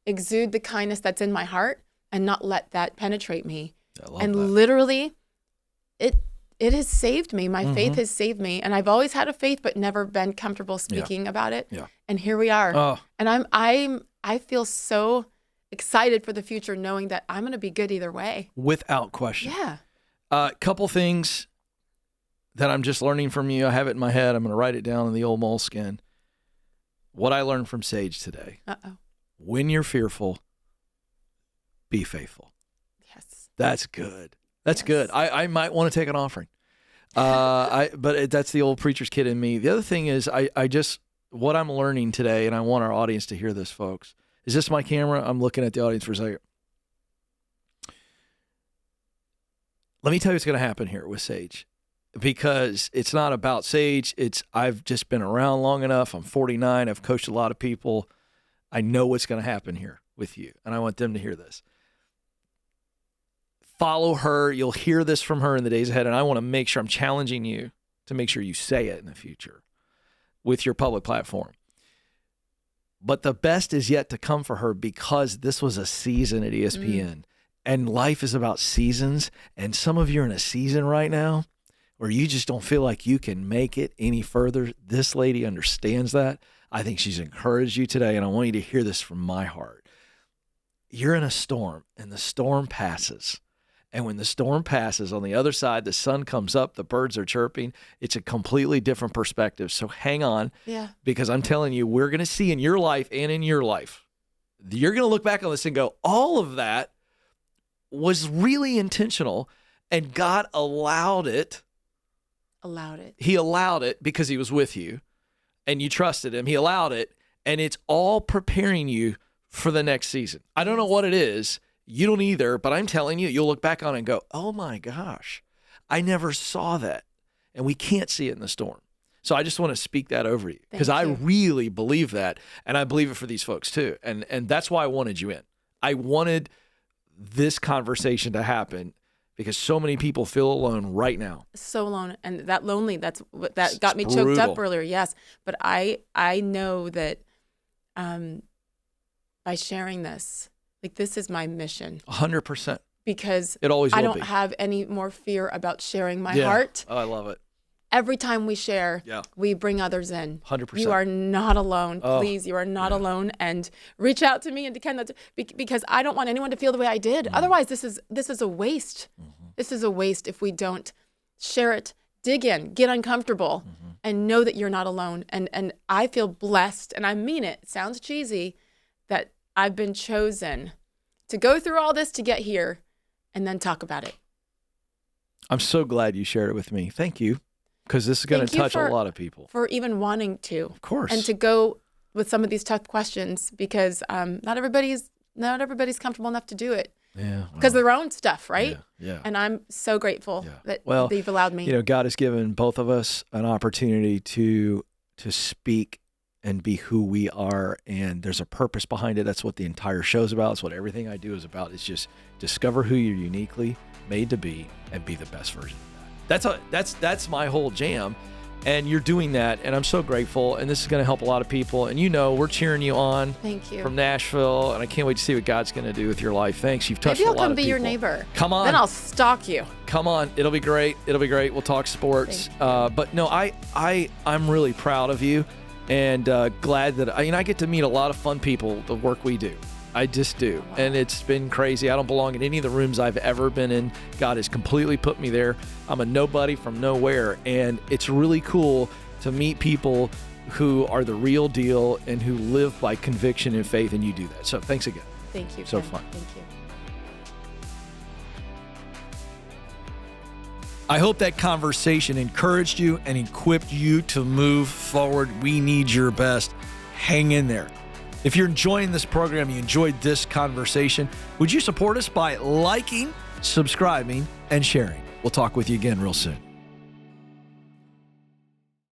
exude the kindness that's in my heart and not let that penetrate me. I love And that. literally, it has saved me. My faith has saved me. And I've always had a faith, but never been comfortable speaking about it. Yeah. And here we are. Oh, And I feel so excited for the future, knowing that I'm going to be good either way. without question. Yeah. Couple things that I'm just learning from you. I have it in my head. I'm going to write it down in the old moleskin. What I learned from Sage today. Uh-oh. When you're fearful, be faithful. Yes. That's good. That's Yes. good. I might want to take an offering. That's the old preacher's kid in me. The other thing is what I'm learning today, and I want our audience to hear this, folks. Is this my camera? I'm looking at the audience for a second. Let me tell you what's going to happen here with Sage, because it's not about Sage. I've just been around long enough. I'm 49. I've coached a lot of people. I know what's going to happen here with you, and I want them to hear this. Follow her. You'll hear this from her in the days ahead, and I want to make sure I'm challenging you to make sure you say it in the future with your public platform. But the best is yet to come for her, because this was a season at ESPN, and life is about seasons, and some of you are in a season right now where you just don't feel like you can make it any further. This lady understands that. I think she's encouraged you today, and I want you to hear this from my heart. You're in a storm, and the storm passes. And when the storm passes, on the other side, the sun comes up, the birds are chirping. It's a completely different perspective. So hang on, because I'm telling you, we're going to see in your life and in your life, you're going to look back on this and go, all of that was really intentional, and God allowed it. He allowed it because he was with you, and you trusted him. He allowed it, and it's all preparing you for the next season. I don't know what it is. You don't either, but I'm telling you, you'll look back on it and go, oh my gosh, I never saw that. And we can't see it in the storm. So I just want to speak that over you because I really believe that. And I believe it for these folks too. And that's why I wanted you in. I wanted this conversation to happen because so many people feel alone right now. So alone. And that lonely, that got me choked up earlier. Yes. But I know that by sharing this, like this is my mission. 100%. Because it always will I don't have any more fear about sharing my heart. Oh, I love it. Every time we share, we bring others in. 100%. You are not alone. Please, you are not alone. And reach out to me and to Ken because I don't want anyone to feel the way I did. Otherwise, this is a waste. This is a waste if we don't share it, dig in, get uncomfortable, and know that you're not alone. And I feel blessed, and I mean it. It sounds cheesy, that I've been chosen to go through all this to get here and then talk about it. I'm so glad you shared it with me. Thank you. Because this is going to touch a lot of people. For even wanting to. Of course. And to go with some of these tough questions because not everybody's comfortable enough to do it. Yeah. Because of their own stuff, right? Yeah. And I'm so grateful that they've allowed me. You know, God has given both of us an opportunity to speak and be who we are. And there's a purpose behind it. That's what the entire show's about. It's what everything I do is about. It's just discover who you're uniquely made to be and be the best version of that. That's my whole jam. And you're doing that. And I'm so grateful. And this is going to help a lot of people. And you know, we're cheering you on. Thank you. From Nashville. And I can't wait to see what God's going to do with your life. Thanks. You've touched a lot of people. Maybe I'll come be your neighbor. Come on. Then I'll stalk you. Come on. It'll be great. It'll be great. We'll talk sports. But no, I'm really proud of you. And glad that I get to meet a lot of fun people, the work we do. I just do. Oh, wow. And it's been crazy. I don't belong in any of the rooms I've ever been in. God has completely put me there. I'm a nobody from nowhere. And it's really cool to meet people who are the real deal and who live by conviction and faith, and you do that. So thanks again. Thank you. So Ken. Fun. Thank you. I hope that conversation encouraged you and equipped you to move forward. We need your best. Hang in there. If you're enjoying this program, you enjoyed this conversation, would you support us by liking, subscribing, and sharing? We'll talk with you again real soon.